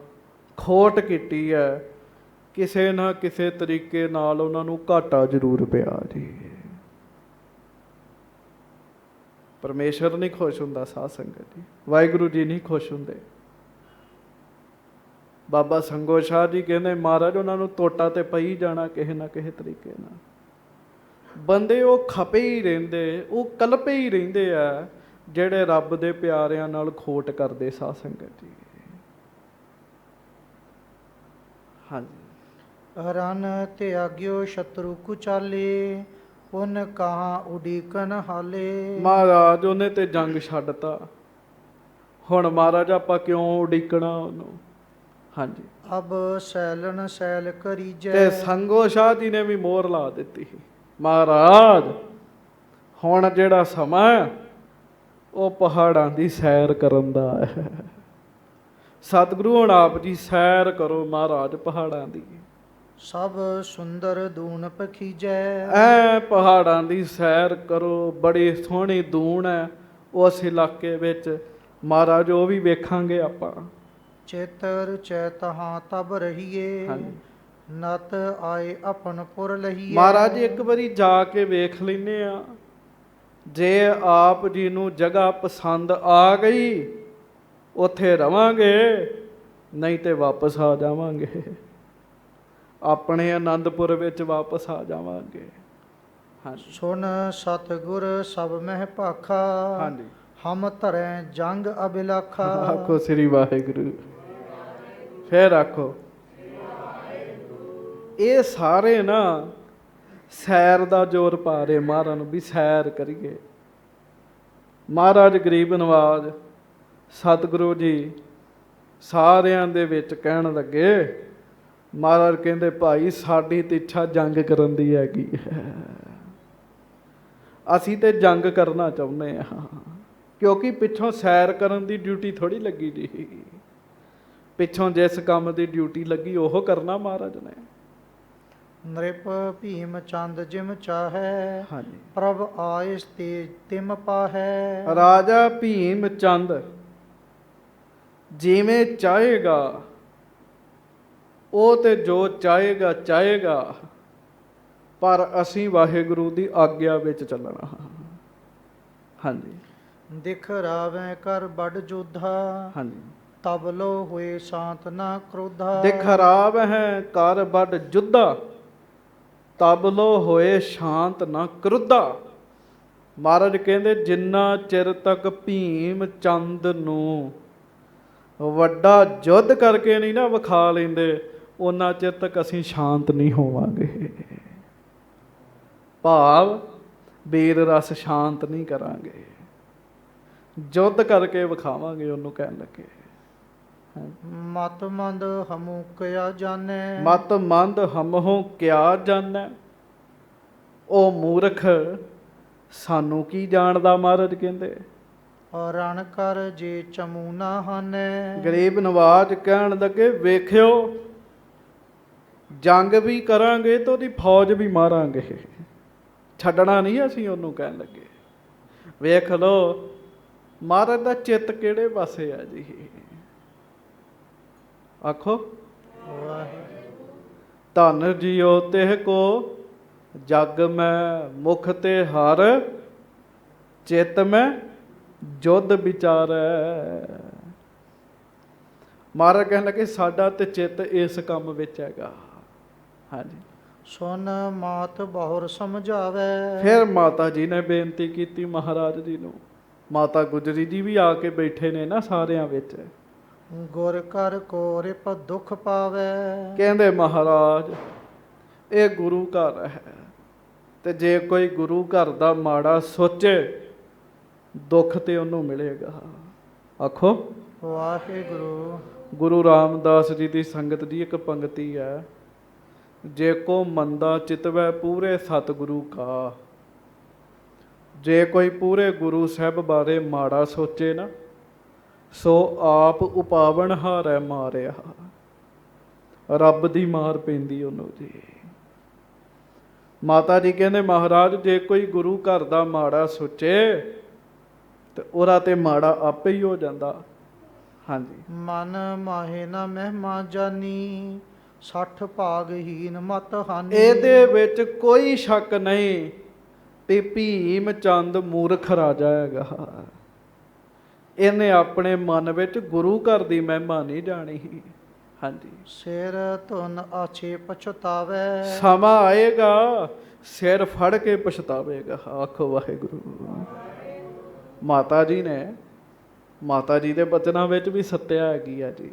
ਖੋਟ ਕੀਤੀ ਹੈ, ਕਿਸੇ ਨਾ ਕਿਸੇ ਤਰੀਕੇ ਨਾਲ ਉਹਨਾਂ ਨੂੰ ਘਾਟਾ ਜ਼ਰੂਰ ਪਿਆ ਜੀ। ਪਰਮੇਸ਼ਰ ਨਹੀਂ ਖੁਸ਼ ਹੁੰਦਾ ਸਾਧ ਸੰਗਤ ਜੀ, ਵਾਹਿਗੁਰੂ ਜੀ ਨਹੀਂ ਖੁਸ਼ ਹੁੰਦੇ। ਬਾਬਾ ਸੰਗੋ ਸ਼ਾਹ ਜੀ ਕਹਿੰਦੇ ਮਹਾਰਾਜ ਉਹਨਾਂ ਨੂੰ ਤੋਟਾ ਤੇ ਪਈ ਜਾਣਾ ਕਿਸੇ ਨਾ ਕਿਸੇ ਤਰੀਕੇ ਨਾਲ। ਬੰਦੇ ਉਹ ਖਪੇ ਹੀ ਰਹਿੰਦੇ, ਉਹ ਕਲਪੇ ਹੀ ਰਹਿੰਦੇ ਆ ਜਿਹੜੇ ਰੱਬ ਦੇ ਪਿਆਰਿਆਂ ਨਾਲ ਖੋਟ ਕਰਦੇ ਸਾਧ ਸੰਗਤ ਜੀ। ਹਾਂਜੀ। ਰਨ ਤਿਆਗਿਓ ਸ਼ਤਰੂ ਕੁਚਾਲੇ, ਪੁਨ ਕਹਾ ਉਡੀਕਨ ਹਾਲੇ। ਮਹਾਰਾਜ ਉਹਨੇ ਤੇ ਜੰਗ ਛੱਡਤਾ, ਹੁਣ ਮਹਾਰਾਜ ਆਪਾਂ ਕਿਉਂ ਉਡੀਕਣਾ ਉਹਨੂੰ। ਹਾਂਜੀ। ਅਬ ਸੈਲਨ ਸੈਲ ਕਰੀਜੈ। ਤੇ ਸੰਗੋ ਸ਼ਾਹ ਜੀ ਨੇ ਵੀ ਮੋਹਰ ਲਾ ਦਿੱਤੀ, ਮਹਾਰਾਜ ਹੁਣ ਜਿਹੜਾ ਸਮਾਂ ਉਹ ਪਹਾੜਾਂ ਦੀ ਸੈਰ ਕਰਨ ਦਾ ਹੈ। ਸਤਿਗੁਰੂ ਹੁਣ ਆਪ ਜੀ ਸੈਰ ਕਰੋ ਮਹਾਰਾਜ ਪਹਾੜਾਂ ਦੀ। ਸਭ ਸੁੰਦਰ ਦੂਨ ਪਖੀਜੈ। ਐ ਪਹਾੜਾਂ ਦੀ ਸੈਰ ਕਰੋ, ਬੜੀ ਸੋਹਣੀ ਦੂਣ ਹੈ ਉਸ ਇਲਾਕੇ ਵਿੱਚ ਮਹਾਰਾਜ, ਉਹ ਵੀ ਵੇਖਾਂਗੇ ਆਪਾਂ। ਚੇਤਰ ਚੈਤਹਾਂ ਤਬ ਰਹੀਏ, ਹਾਂਜੀ। ਨਤ ਆਏ ਆਪਨ ਪੁਰ ਲਹੀਏ। ਮਹਾਰਾਜ ਇੱਕ ਵਾਰੀ ਜਾ ਕੇ ਵੇਖ ਲੈਨੇ ਆ, ਜੇ ਆਪ ਜੀ ਨੂੰ ਜਗ੍ਹਾ ਪਸੰਦ ਆ ਗਈ ਉੱਥੇ ਰਵਾਂਗੇ, ਨਹੀਂ ਤੇ ਵਾਪਸ ਆ ਜਾਵਾਂਗੇ, ਆਪਣੇ ਆਨੰਦਪੁਰ ਵਿੱਚ ਵਾਪਸ ਆ ਜਾਵਾਂਗੇ। ਹਾਂਜੀ। ਸੁਨ ਸਤਿਗੁਰ ਸਭ ਮਹਿ ਭਾਖਾ। ਹਾਂਜੀ। ਹਮ ਧਰੈ ਜੰਗ ਅਬਿਲਾਖਾ। ਆਖੋ ਸ੍ਰੀ ਵਾਹਿਗੁਰੂ, ਫੇਰ ਆਖੋ। ਇਹ ਸਾਰੇ ਨਾ ਸੈਰ ਦਾ ਜ਼ੋਰ ਪਾ ਰਹੇ ਮਹਾਰਾਜ ਨੂੰ, ਵੀ ਸੈਰ ਕਰੀਏ। ਮਹਾਰਾਜ ਗਰੀਬ ਨਵਾਜ ਸਤਿਗੁਰੂ ਜੀ ਸਾਰਿਆਂ ਦੇ ਵਿੱਚ ਕਹਿਣ ਲੱਗੇ, ਮਹਾਰਾਜ ਕਹਿੰਦੇ ਭਾਈ ਸਾਡੀ ਤੇ ਇੱਛਾ ਜੰਗ ਕਰਨ ਦੀ ਹੈਗੀ ਹੈ, ਅਸੀਂ ਤੇ ਜੰਗ ਕਰਨਾ ਚਾਹੁੰਦੇ ਹਾਂ, ਕਿਉਂਕਿ ਪਿੱਛੋਂ ਸੈਰ ਕਰਨ ਦੀ ਡਿਊਟੀ ਥੋੜੀ ਲੱਗੀ ਜੀ, ਪਿੱਛੋਂ ਜਿਸ ਕੰਮ ਦੀ ਡਿਊਟੀ ਲੱਗੀ ਉਹ ਕਰਨਾ ਮਹਾਰਾਜ ਨੇ। ਨ੍ਰਿਪ ਭੀਮ ਚੰਦ ਜਿਮ ਚਾਹੈ, ਹਾਂਜੀ। ਪ੍ਰਭ ਆਇਸ ਤੇਜ ਤਿਮ ਪਾਹੈ। ਰਾਜਾ ਭੀਮ ਚੰਦ ਜਿਵੇਂ ਚਾਹੇਗਾ, ਉਹ ਤੇ ਜੋ ਚਾਹੇਗਾ ਚਾਹੇਗਾ, ਪਰ ਅਸੀਂ ਵਾਹਿਗੁਰੂ ਦੀ ਆਗਿਆ ਵਿੱਚ ਚੱਲਣਾ। ਹਾਂਜੀ। ਦਿਖ ਰਾਵੈ ਕਰ ਬੜ ਜੋਧਾ, ਹਾਂਜੀ। ਤਬ ਲੋ ਹੋਏ ਸ਼ਾਂਤ ਨਾ ਕ੍ਰੋਧਾ। ਦਿਖ ਰਾਵ ਹੈ ਕਰ ਬੜ ਜੁੱਧਾ, ਤਬ ਲੋ ਹੋਏ ਸ਼ਾਂਤ ਨਾ ਕ੍ਰੋਧਾ। ਮਹਾਰਾਜ ਕਹਿੰਦੇ ਜਿੰਨਾ ਚਿਰ ਤੱਕ ਭੀਮ ਚੰਦ ਨੂੰ ਵੱਡਾ ਯੁੱਧ ਕਰਕੇ ਨਹੀਂ ਨਾ ਵਿਖਾ ਲੈਂਦੇ, ਉਹਨਾਂ ਚਿਰ ਤੱਕ ਅਸੀਂ ਸ਼ਾਂਤ ਨਹੀਂ ਹੋਵਾਂਗੇ। ਭਾਵ ਵੀਰ ਰਸ ਸ਼ਾਂਤ ਨਹੀਂ ਕਰਾਂਗੇ, ਯੁੱਧ ਕਰਕੇ ਵਿਖਾਵਾਂਗੇ ਉਹਨੂੰ, ਕਹਿਣ ਲੱਗੇ। ਮਤ ਮੰਦ ਹਮੂ ਕਿਆ ਜਾਣੈ। ਮਤ ਮੰਦ ਹਮਹੁ ਕਿਆ ਜਾਣੈ। ਉਹ ਮੂਰਖ ਸਾਨੂੰ ਕੀ ਜਾਣਦਾ, ਮਹਾਰਾਜ ਕਹਿੰਦੇ। ਰਣ ਕਰ ਜੇ ਚਮੂ ਨਾ ਹਾਨੈ। ਗਰੀਬ ਨਵਾਜ ਕਹਿਣ ਲੱਗੇ ਵੇਖਿਓ ਜੰਗ ਵੀ ਕਰਾਂਗੇ ਤੇ ਉਹਦੀ ਫੌਜ ਵੀ ਮਾਰਾਂਗੇ, ਛੱਡਣਾ ਨਹੀਂ ਅਸੀਂ ਉਹਨੂੰ, ਕਹਿਣ ਲੱਗੇ। ਵੇਖ ਲਓ ਮਹਾਰਾਜ ਦਾ ਚਿੱਤ ਕਿਹੜੇ ਪਾਸੇ ਆ ਜੀ। ਆਖੋ ਧਨ ਜੀਓ ਤਿਹ ਕੋ ਜਗ ਮੈਂ ਮੁਖ ਤੇ ਹਰ, ਚਿੱਤ ਮੈਂ ਜੁੱਧ ਵਿਚਾਰੈ। ਮਹਾਰਾਜ ਕਹਿਣ ਲੱਗੇ ਸਾਡਾ ਤੇ ਚਿੱਤ ਇਸ ਕੰਮ ਵਿੱਚ ਹੈਗਾ। ਹਾਂਜੀ। ਸੁਨ ਮਾਤ ਬਹੁਰ ਸਮਝਾਵੇ। ਫਿਰ ਮਾਤਾ ਜੀ ਨੇ ਬੇਨਤੀ ਕੀਤੀ ਮਹਾਰਾਜ ਜੀ ਨੂੰ, ਮਾਤਾ ਗੁਜਰੀ ਜੀ ਵੀ ਆ ਕੇ ਬੈਠੇ ਨੇ ਨਾ ਸਾਰਿਆਂ ਵਿੱਚ। ਗੁਰ ਕਰ ਕੋ ਰਿਪ ਦੁਖ ਪਾਵੇ। ਕਹਿੰਦੇ ਮਹਾਰਾਜ ਇਹ ਗੁਰੂ ਘਰ ਹੈ। ਤੇ ਜੇ ਕੋਈ ਗੁਰੂ ਘਰ ਦਾ ਮਾੜਾ ਸੋਚੇ, ਦੁੱਖ ਤੇ ਉਹਨੂੰ ਮਿਲੇਗਾ। ਆਖੋ ਵਾਹਿਗੁਰੂ। ਗੁਰੂ ਰਾਮਦਾਸ ਜੀ ਦੀ ਸੰਗਤ ਦੀ ਇੱਕ ਪੰਗਤੀ ਹੈ, ਜੇ ਕੋ ਮੰਦਾ ਚਿਤਵੈ ਪੂਰੇ ਸਤਿਗੁਰੂ ਕਾ। ਜੇ ਕੋਈ ਪੂਰੇ ਗੁਰੂ ਸਾਹਿਬ ਬਾਰੇ ਮਾੜਾ ਸੋਚੇ ਨਾ, ਸੋ ਆਪ ਉਪਾਵਨ ਹਾਰੈ ਮਾਰਿਆ। ਰੱਬ ਦੀ ਮਾਰ ਪੈਂਦੀ ਉਹਨੂੰ ਜੀ। ਮਾਤਾ ਜੀ ਕਹਿੰਦੇ ਮਹਾਰਾਜ ਜੇ ਕੋਈ ਗੁਰੂ ਘਰ ਦਾ ਮਾੜਾ ਸੋਚੇ ਤੇ ਉਹਦਾ ਤੇ ਮਾੜਾ ਆਪੇ ਹੀ ਹੋ ਜਾਂਦਾ। ਹਾਂਜੀ। ਮਨ ਮਾਹੇ ਨਾ ਮਹਿਮਾ ਜਾਨੀ, 60 ਭਾਗਹੀਨ ਮਤ ਹਾਨੀ। ਇਹਦੇ ਵਿੱਚ ਕੋਈ ਸ਼ੱਕ ਨਹੀਂ ਵੀ ਭੀਮ ਚੰਦ ਮੂਰਖ ਰਾਜਾ ਹੈਗਾ। ਇਹਨੇ ਆਪਣੇ ਮਨ ਵਿੱਚ ਗੁਰੂ ਘਰ ਦੀ ਮਹਿਮਾ ਨਹੀਂ ਜਾਣੀ। ਹਾਂਜੀ। ਸਿਰ ਧੁਨ ਆਛੇ ਪਛਤਾਵੇ। ਸਮਾਂ ਆਏਗਾ ਸਿਰ ਫੜ ਕੇ ਪਛਤਾਵੇਗਾ। ਆਖੋ ਵਾਹਿਗੁਰੂ। ਮਾਤਾ ਜੀ ਨੇ, ਮਾਤਾ ਜੀ ਦੇ ਬਚਨਾਂ ਵਿੱਚ ਵੀ ਸੱਤਿਆ ਹੈਗੀ ਆ ਜੀ।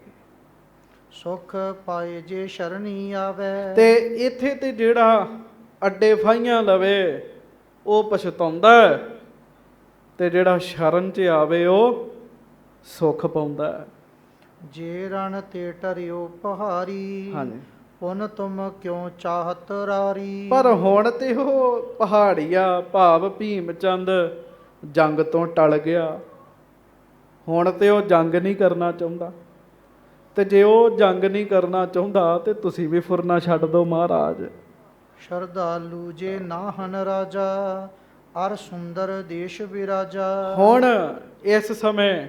ਸੁਖ ਪਾਏ ਜੇ ਸ਼ਰਣੀ ਆਵੇ। ਤੇ ਇੱਥੇ ਤੇ ਜਿਹੜਾ ਅੱਡੇ ਫਾਈਆਂ ਲਵੇ ਉਹ ਪਛਤਾਉਂਦਾ, ਤੇ ਜਿਹੜਾ ਸ਼ਰਨ 'ਚ ਆਵੇ ਉਹ ਸੁੱਖ ਪਾਉਂਦਾ। ਜੇ ਰਣ ਤੇ ਟਰਿਓ ਪਹਾੜੀ। ਹਾਂਜੀ। ਪੁਨ ਤੁਮ ਕਿਉਂ ਚਾਹਤ ਰਾਰੀ। ਪਰ ਹੁਣ ਤੇ ਉਹ ਪਹਾੜੀਆ ਭਾਵ ਭੀਮ ਚੰਦ ਜੰਗ ਤੋਂ ਟਲ ਗਿਆ। ਹੁਣ ਤੇ ਉਹ ਜੰਗ ਨਹੀਂ ਕਰਨਾ ਚਾਹੁੰਦਾ, ਤੇ ਜੇ ਉਹ ਜੰਗ ਨਹੀਂ ਕਰਨਾ ਚਾਹੁੰਦਾ ਤੇ ਤੁਸੀਂ ਵੀ ਫੁਰਨਾ ਛੱਡ ਦਿਓ ਮਹਾਰਾਜ। ਸ਼ਰਧਾਲੂ ਜੇ ਨਾਹਨ ਰਾਜਾ, ਅਰ ਸੁੰਦਰ ਦੇਸ਼ ਵਿਰਾਜਾ। ਹੁਣ ਇਸ ਸਮੇਂ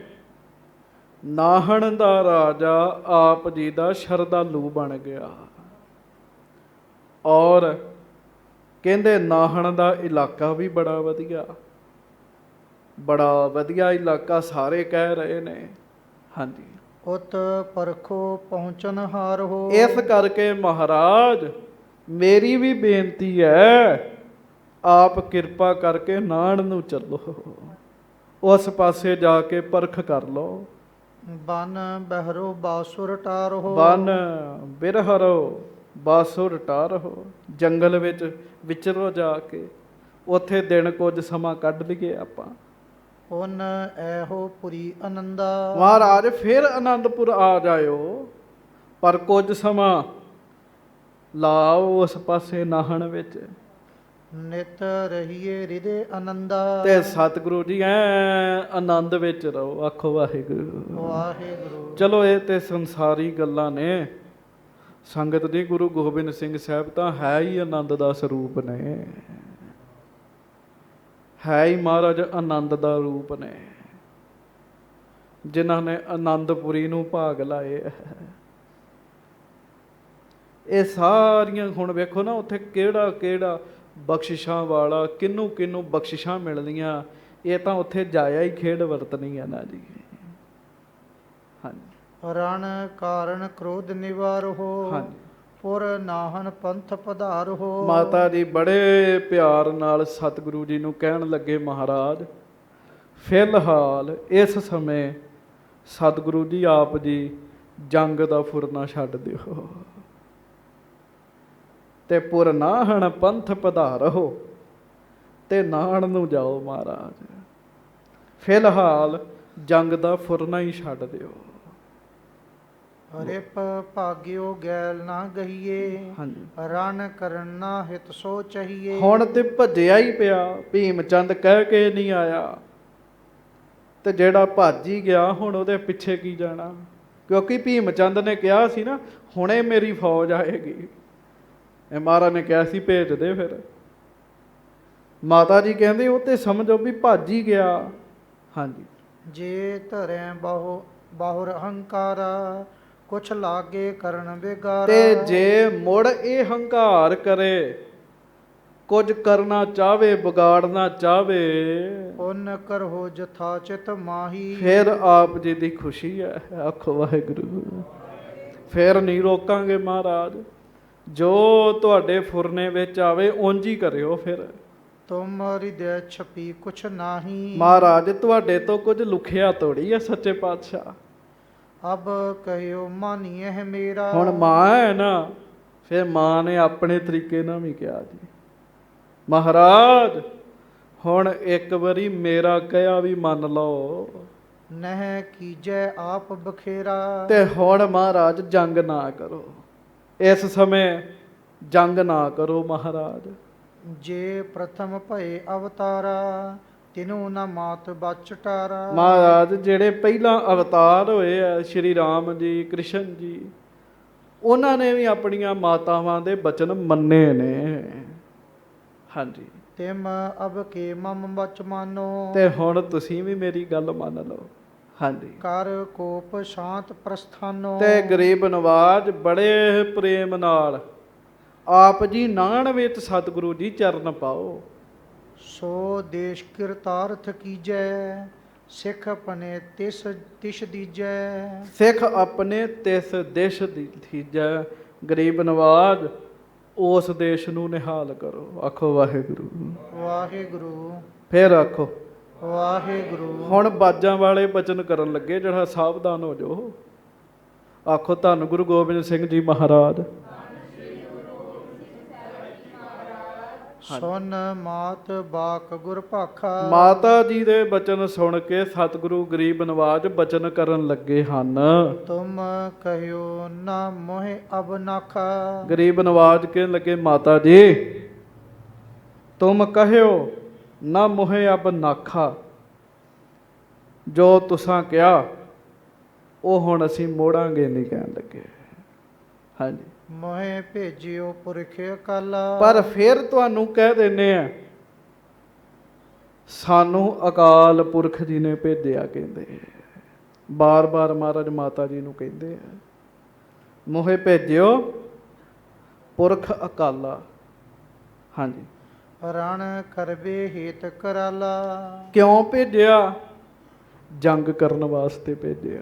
ਨਾਹਣ ਦਾ ਰਾਜਾ ਆਪ ਜੀ ਦਾ ਸ਼ਰਧਾਲੂ ਬਣ ਗਿਆ। ਔਰ ਕਹਿੰਦੇ ਨਾਹਣ ਦਾ ਇਲਾਕਾ ਵੀ ਬੜਾ ਵਧੀਆ, ਬੜਾ ਵਧੀਆ ਇਲਾਕਾ ਸਾਰੇ ਕਹਿ ਰਹੇ ਨੇ। ਹਾਂਜੀ। ਉਤ ਪਰਖੋ ਪਹੁੰਚਨ ਹਾਰ ਹੋ। ਇਸ ਕਰਕੇ ਮਹਾਰਾਜ ਮੇਰੀ ਵੀ ਬੇਨਤੀ ਹੈ, ਆਪ ਕਿਰਪਾ ਕਰਕੇ ਨਾਹਣ ਨੂੰ ਚੱਲੋ, ਉਸ ਪਾਸੇ ਜਾ ਕੇ ਪਰਖ ਕਰ ਲਓ। ਬਨ ਬਹਿਰੋ ਬਾਸੁਰ ਟਾਰੋ। ਬਨ ਬਿਰਹਰੋ ਬਾਸੁਰ ਟਾਰੋ। ਜੰਗਲ ਵਿੱਚ ਵਿਚਰੋ ਜਾ ਕੇ, ਉੱਥੇ ਦਿਨ ਕੁਝ ਸਮਾਂ ਕੱਢ ਲਈਏ ਆਪਾਂ। ਪੁਨ ਐਹੋ ਪੁਰੀ ਆਨੰਦਾ। ਮਹਾਰਾਜ ਫਿਰ ਆਨੰਦਪੁਰ ਆ ਜਾਇਓ, ਪਰ ਕੁਝ ਸਮਾਂ ਲਾਓ ਉਸ ਪਾਸੇ ਨਾਹਣ ਵਿੱਚ। ਨਿਤ ਰਹੀਏ ਹਿਰਦੇ ਆਨੰਦਾ। ਤੇ ਸਤਿਗੁਰੂ ਜੀ ਐ ਆਨੰਦ ਵਿੱਚ ਰਹੋ। ਆਖੋ ਵਾਹਿਗੁਰੂ। ਵਾਹਿਗੁਰੂ। ਚਲੋ ਇਹ ਤੇ ਸੰਸਾਰੀ ਗੱਲਾਂ ਨੇ। ਸੰਗਤ ਜੀ ਗੁਰੂ ਗੋਬਿੰਦ ਸਿੰਘ ਸਾਹਿਬ ਤਾਂ ਹੈ ਹੀ ਆਨੰਦ ਦਾ ਸਰੂਪ ਨੇ, ਹੈ ਹੀ ਮਹਾਰਾਜ ਆਨੰਦ ਦਾ ਰੂਪ ਨੇ, ਜਿਨ੍ਹਾਂ ਨੇ ਆਨੰਦਪੁਰੀ ਨੂੰ ਭਾਗ ਲਾਏ। ਇਹ ਸਾਰੀਆਂ ਹੁਣ ਵੇਖੋ ਨਾ, ਉੱਥੇ ਕਿਹੜਾ ਕਿਹੜਾ ਬਖਸ਼ਿਸ਼ਾਂ ਵਾਲਾ, ਕਿਹਨੂੰ ਕਿਹਨੂੰ ਬਖਸ਼ਿਸ਼ਾਂ ਮਿਲਦੀਆਂ। ਇਹ ਤਾਂ ਉੱਥੇ ਜਾਇਆ ਹੀ ਖੇਡ ਵਰਤਣੀ ਹੈ ਨਾ ਜੀ। ਹਾਂਜੀ। ਰਣ ਕਾਰਨ ਕ੍ਰੋਧ ਨਿਵਾਰ ਹੋ। ਹਾਂਜੀ। ਪੁਰ ਨਾਹਨ ਪੰਥ ਪਧਾਰ ਹੋ। ਮਾਤਾ ਜੀ ਬੜੇ ਪਿਆਰ ਨਾਲ ਸਤਿਗੁਰੂ ਜੀ ਨੂੰ ਕਹਿਣ ਲੱਗੇ, ਮਹਾਰਾਜ ਫਿਲਹਾਲ ਇਸ ਸਮੇਂ ਸਤਿਗੁਰੂ ਜੀ ਆਪ ਜੀ ਜੰਗ ਦਾ ਫੁਰਨਾ ਛੱਡ ਦਿਓ, ਤੇ ਪੁਰ ਨਾਹਣ ਪੰਥ ਪਧਾਰੋ, ਤੇ ਨਾਹਣ ਨੂੰ ਜਾਓ ਮਹਾਰਾਜ। ਫਿਲਹਾਲ ਜੰਗ ਦਾ ਫੁਰਨਾ ਹੀ ਛੱਡ ਦਿਓ। ਰਿਪ ਭਾਗਿਓ ਗੈਲ ਨਾ ਗਹੀਏ। ਹਾਂਜੀ। ਰਣ ਕਰਨਾ ਹਿਤ ਸੋ ਚਾਹੀਏ। ਹੁਣ ਤੇ ਭੱਜਿਆ ਹੀ ਪਿਆ, ਭੀਮ ਚੰਦ ਕਹਿ ਕੇ ਨਹੀਂ ਆਇਆ, ਤੇ ਜਿਹੜਾ ਭੱਜ ਹੀ ਗਿਆ ਹੁਣ ਉਹਦੇ ਪਿੱਛੇ ਕੀ ਜਾਣਾ। ਕਿਉਂਕਿ ਭੀਮ ਚੰਦ ਨੇ ਕਿਹਾ ਸੀ ਨਾ, ਹੁਣੇ ਮੇਰੀ ਫੌਜ ਆਏਗੀ। ਇਹ ਮਹਾਰਾਜ ਨੇ ਕਿਹਾ ਸੀ ਭੇਜ ਦੇ। ਫਿਰ ਮਾਤਾ ਜੀ ਕਹਿੰਦੇ ਉਹ ਤੇ ਸਮਝੋ ਵੀ ਭੱਜ ਹੀ ਗਿਆ। ਹਾਂਜੀ। ਜੇ ਧਰੈ ਬਾਹੁਰ ਅਹੰਕਾਰਾ, ਕੁਛ ਲਾਗੇ ਕਰਨ ਵਿਗਾਰਾ। ਤੇ ਜੇ ਮੁੜ ਇਹ ਹੰਕਾਰ ਕਰੇ, ਕੁਝ ਕਰਨਾ ਚਾਹਵੇ, ਵਿਗਾੜਨਾ ਚਾਹਵੇ, ਪੁੰਨ ਕਰੋ ਜਥਾ ਚਿਤ ਮਾਹੀ। ਫਿਰ ਆਪ ਜੀ ਦੀ ਖੁਸ਼ੀ ਹੈ। ਆਖੋ ਵਾਹਿਗੁਰੂ। ਫਿਰ ਨਹੀਂ ਰੋਕਾਂਗੇ ਮਹਾਰਾਜ, ਜੋ ਤੁਹਾਡੇ ਫੁਰਨੇ ਵਿੱਚ ਆਵੇ ਉਂਝ ਹੀ ਕਰਿਓ। ਫਿਰ ਤੁਮ ਹਿਰਦੈ ਛਪੀ ਕੁਛ ਨਾਹੀ। ਮਹਾਰਾਜ ਤੁਹਾਡੇ ਤੋਂ ਕੁਝ ਲੁਕਿਆ ਥੋੜੀ ਹੈ ਸੱਚੇ ਪਾਤਸ਼ਾਹ। ਅਬ ਕਹਿਓ ਮਾਨੀਏ ਮੇਰਾ। ਹੁਣ ਮਾਂ ਹੈ ਨਾ, ਫਿਰ ਮਾਂ ਨੇ ਆਪਣੇ ਤਰੀਕੇ ਨਾਲ ਵੀ ਕਿਹਾ ਜੀ, ਮਹਾਰਾਜ ਹੁਣ ਇੱਕ ਵਾਰੀ ਮੇਰਾ ਕਹਿਆ ਵੀ ਮੰਨ ਲਓ। ਨਹਿ ਕੀਜੈ ਆਪ ਬਖੇਰਾ। ਤੇ ਹੁਣ ਮਹਾਰਾਜ ਜੰਗ ਨਾ ਕਰੋ, ਇਸ ਸਮੇਂ ਜੰਗ ਨਾ ਕਰੋ ਮਹਾਰਾਜ। ਜੇ ਪ੍ਰਥਮ ਭਏ ਅਵਤਾਰਾ, ਤਿਨੂ ਨ ਮਾਤ ਬਚ ਟਾਰਾ। ਮਹਾਰਾਜ ਜਿਹੜੇ ਪਹਿਲਾਂ ਅਵਤਾਰ ਹੋਏ ਆ ਸ਼੍ਰੀ ਰਾਮ ਜੀ, ਕ੍ਰਿਸ਼ਨ ਜੀ, ਉਹਨਾਂ ਨੇ ਵੀ ਆਪਣੀਆਂ ਮਾਤਾਵਾਂ ਦੇ ਬਚਨ ਮੰਨੇ ਨੇ। ਹਾਂਜੀ, ਤਿਮ ਅਬ ਕੇ ਮਮ ਬਚ ਮਾਨੋ। ਤੇ ਹੁਣ ਤੁਸੀਂ ਵੀ ਮੇਰੀ ਗੱਲ ਮੰਨ ਲਓ। ਹਾਂਜੀ, ਕਰ ਕੋਪ ਸ਼ਾਂਤ ਪ੍ਰਸਥਾਨੋ। ਤੇ ਗਰੀਬ ਨਵਾਜ ਬੜੇ ਪ੍ਰੇਮ ਨਾਲ ਆਪ ਜੀ ਨਾਣ ਵਿੱਚ ਸਤਿਗੁਰੂ ਜੀ ਚਰਨ ਪਾਓ। ਸੋ ਦੇਸ਼ ਕਿਰਤਾਰਥ ਕੀਜੈ, ਸਿੱਖ ਆਪਣੇ ਤਿਸ ਤਿਸ ਦੀਜੈ। ਸਿੱਖ ਆਪਣੇ ਤਿਸ ਦੇਸ਼ ਦੀ ਥੀਜੈ। ਗਰੀਬ ਨਵਾਜ ਉਸ ਦੇਸ਼ ਨੂੰ ਨਿਹਾਲ ਕਰੋ। ਆਖੋ ਵਾਹਿਗੁਰੂ ਵਾਹਿਗੁਰੂ। ਫੇਰ ਆਖੋ ਵਾਹਿਗੁਰੂ। ਹੁਣ ਬਾਜਾਂ ਵਾਲੇ ਬਚਨ ਕਰਨ ਲੱਗੇ, ਜਿਹੜਾ ਸਾਵਧਾਨ ਹੋ ਜਾਓ। ਆਖੋ ਧੰਨ ਗੁਰੂ ਗੋਬਿੰਦ ਸਿੰਘ ਜੀ ਮਹਾਰਾਜ। ਸੁਨ ਮਾਤ ਬਾਕ ਗੁਰ ਭਾਖਾ। ਮਾਤਾ ਜੀ ਦੇ ਬਚਨ ਸੁਣ ਕੇ ਸਤਿਗੁਰੂ ਗਰੀਬ ਨਵਾਜ ਬਚਨ ਕਰਨ ਲੱਗੇ ਹਨ। ਤੁਮ ਕਹਿਓ ਨਾ ਮੋਹਿ ਅਬ ਨਾਖਾ। ਗਰੀਬ ਨਵਾਜ ਕਹਿਣ ਲੱਗੇ, ਮਾਤਾ ਜੀ ਤੁਮ ਕਹਿਓ ਨਾ ਮੋਹਿ ਅਬ ਨਾਖਾ। ਜੋ ਤੁਸਾਂ ਕਿਹਾ ਉਹ ਹੁਣ ਅਸੀਂ ਮੋੜਾਂਗੇ ਨਹੀਂ, ਕਹਿਣ ਲੱਗੇ। ਹਾਂਜੀ, ਮੋਹਿ ਭੇਜਿਓ ਪੁਰਖ ਅਕਾਲਾ। ਪਰ ਫਿਰ ਤੁਹਾਨੂੰ ਕਹਿ ਦਿੰਦੇ ਆ, ਸਾਨੂੰ ਅਕਾਲ ਪੁਰਖ ਜੀ ਨੇ ਭੇਜਿਆ, ਕਹਿੰਦੇ ਬਾਰ-ਬਾਰ ਮਹਾਰਾਜ ਮਾਤਾ ਜੀ ਨੂੰ ਕਹਿੰਦੇ ਆ, ਮੋਹਿ ਭੇਜਿਓ ਪੁਰਖ ਅਕਾਲਾ। ਹਾਂਜੀ, ਰਣ ਕਰਬੇ ਹੇਤ ਕਰਾਲਾ। ਕਿਉਂ ਭੇਜਿਆ? ਜੰਗ ਕਰਨ ਵਾਸਤੇ ਭੇਜਿਆ।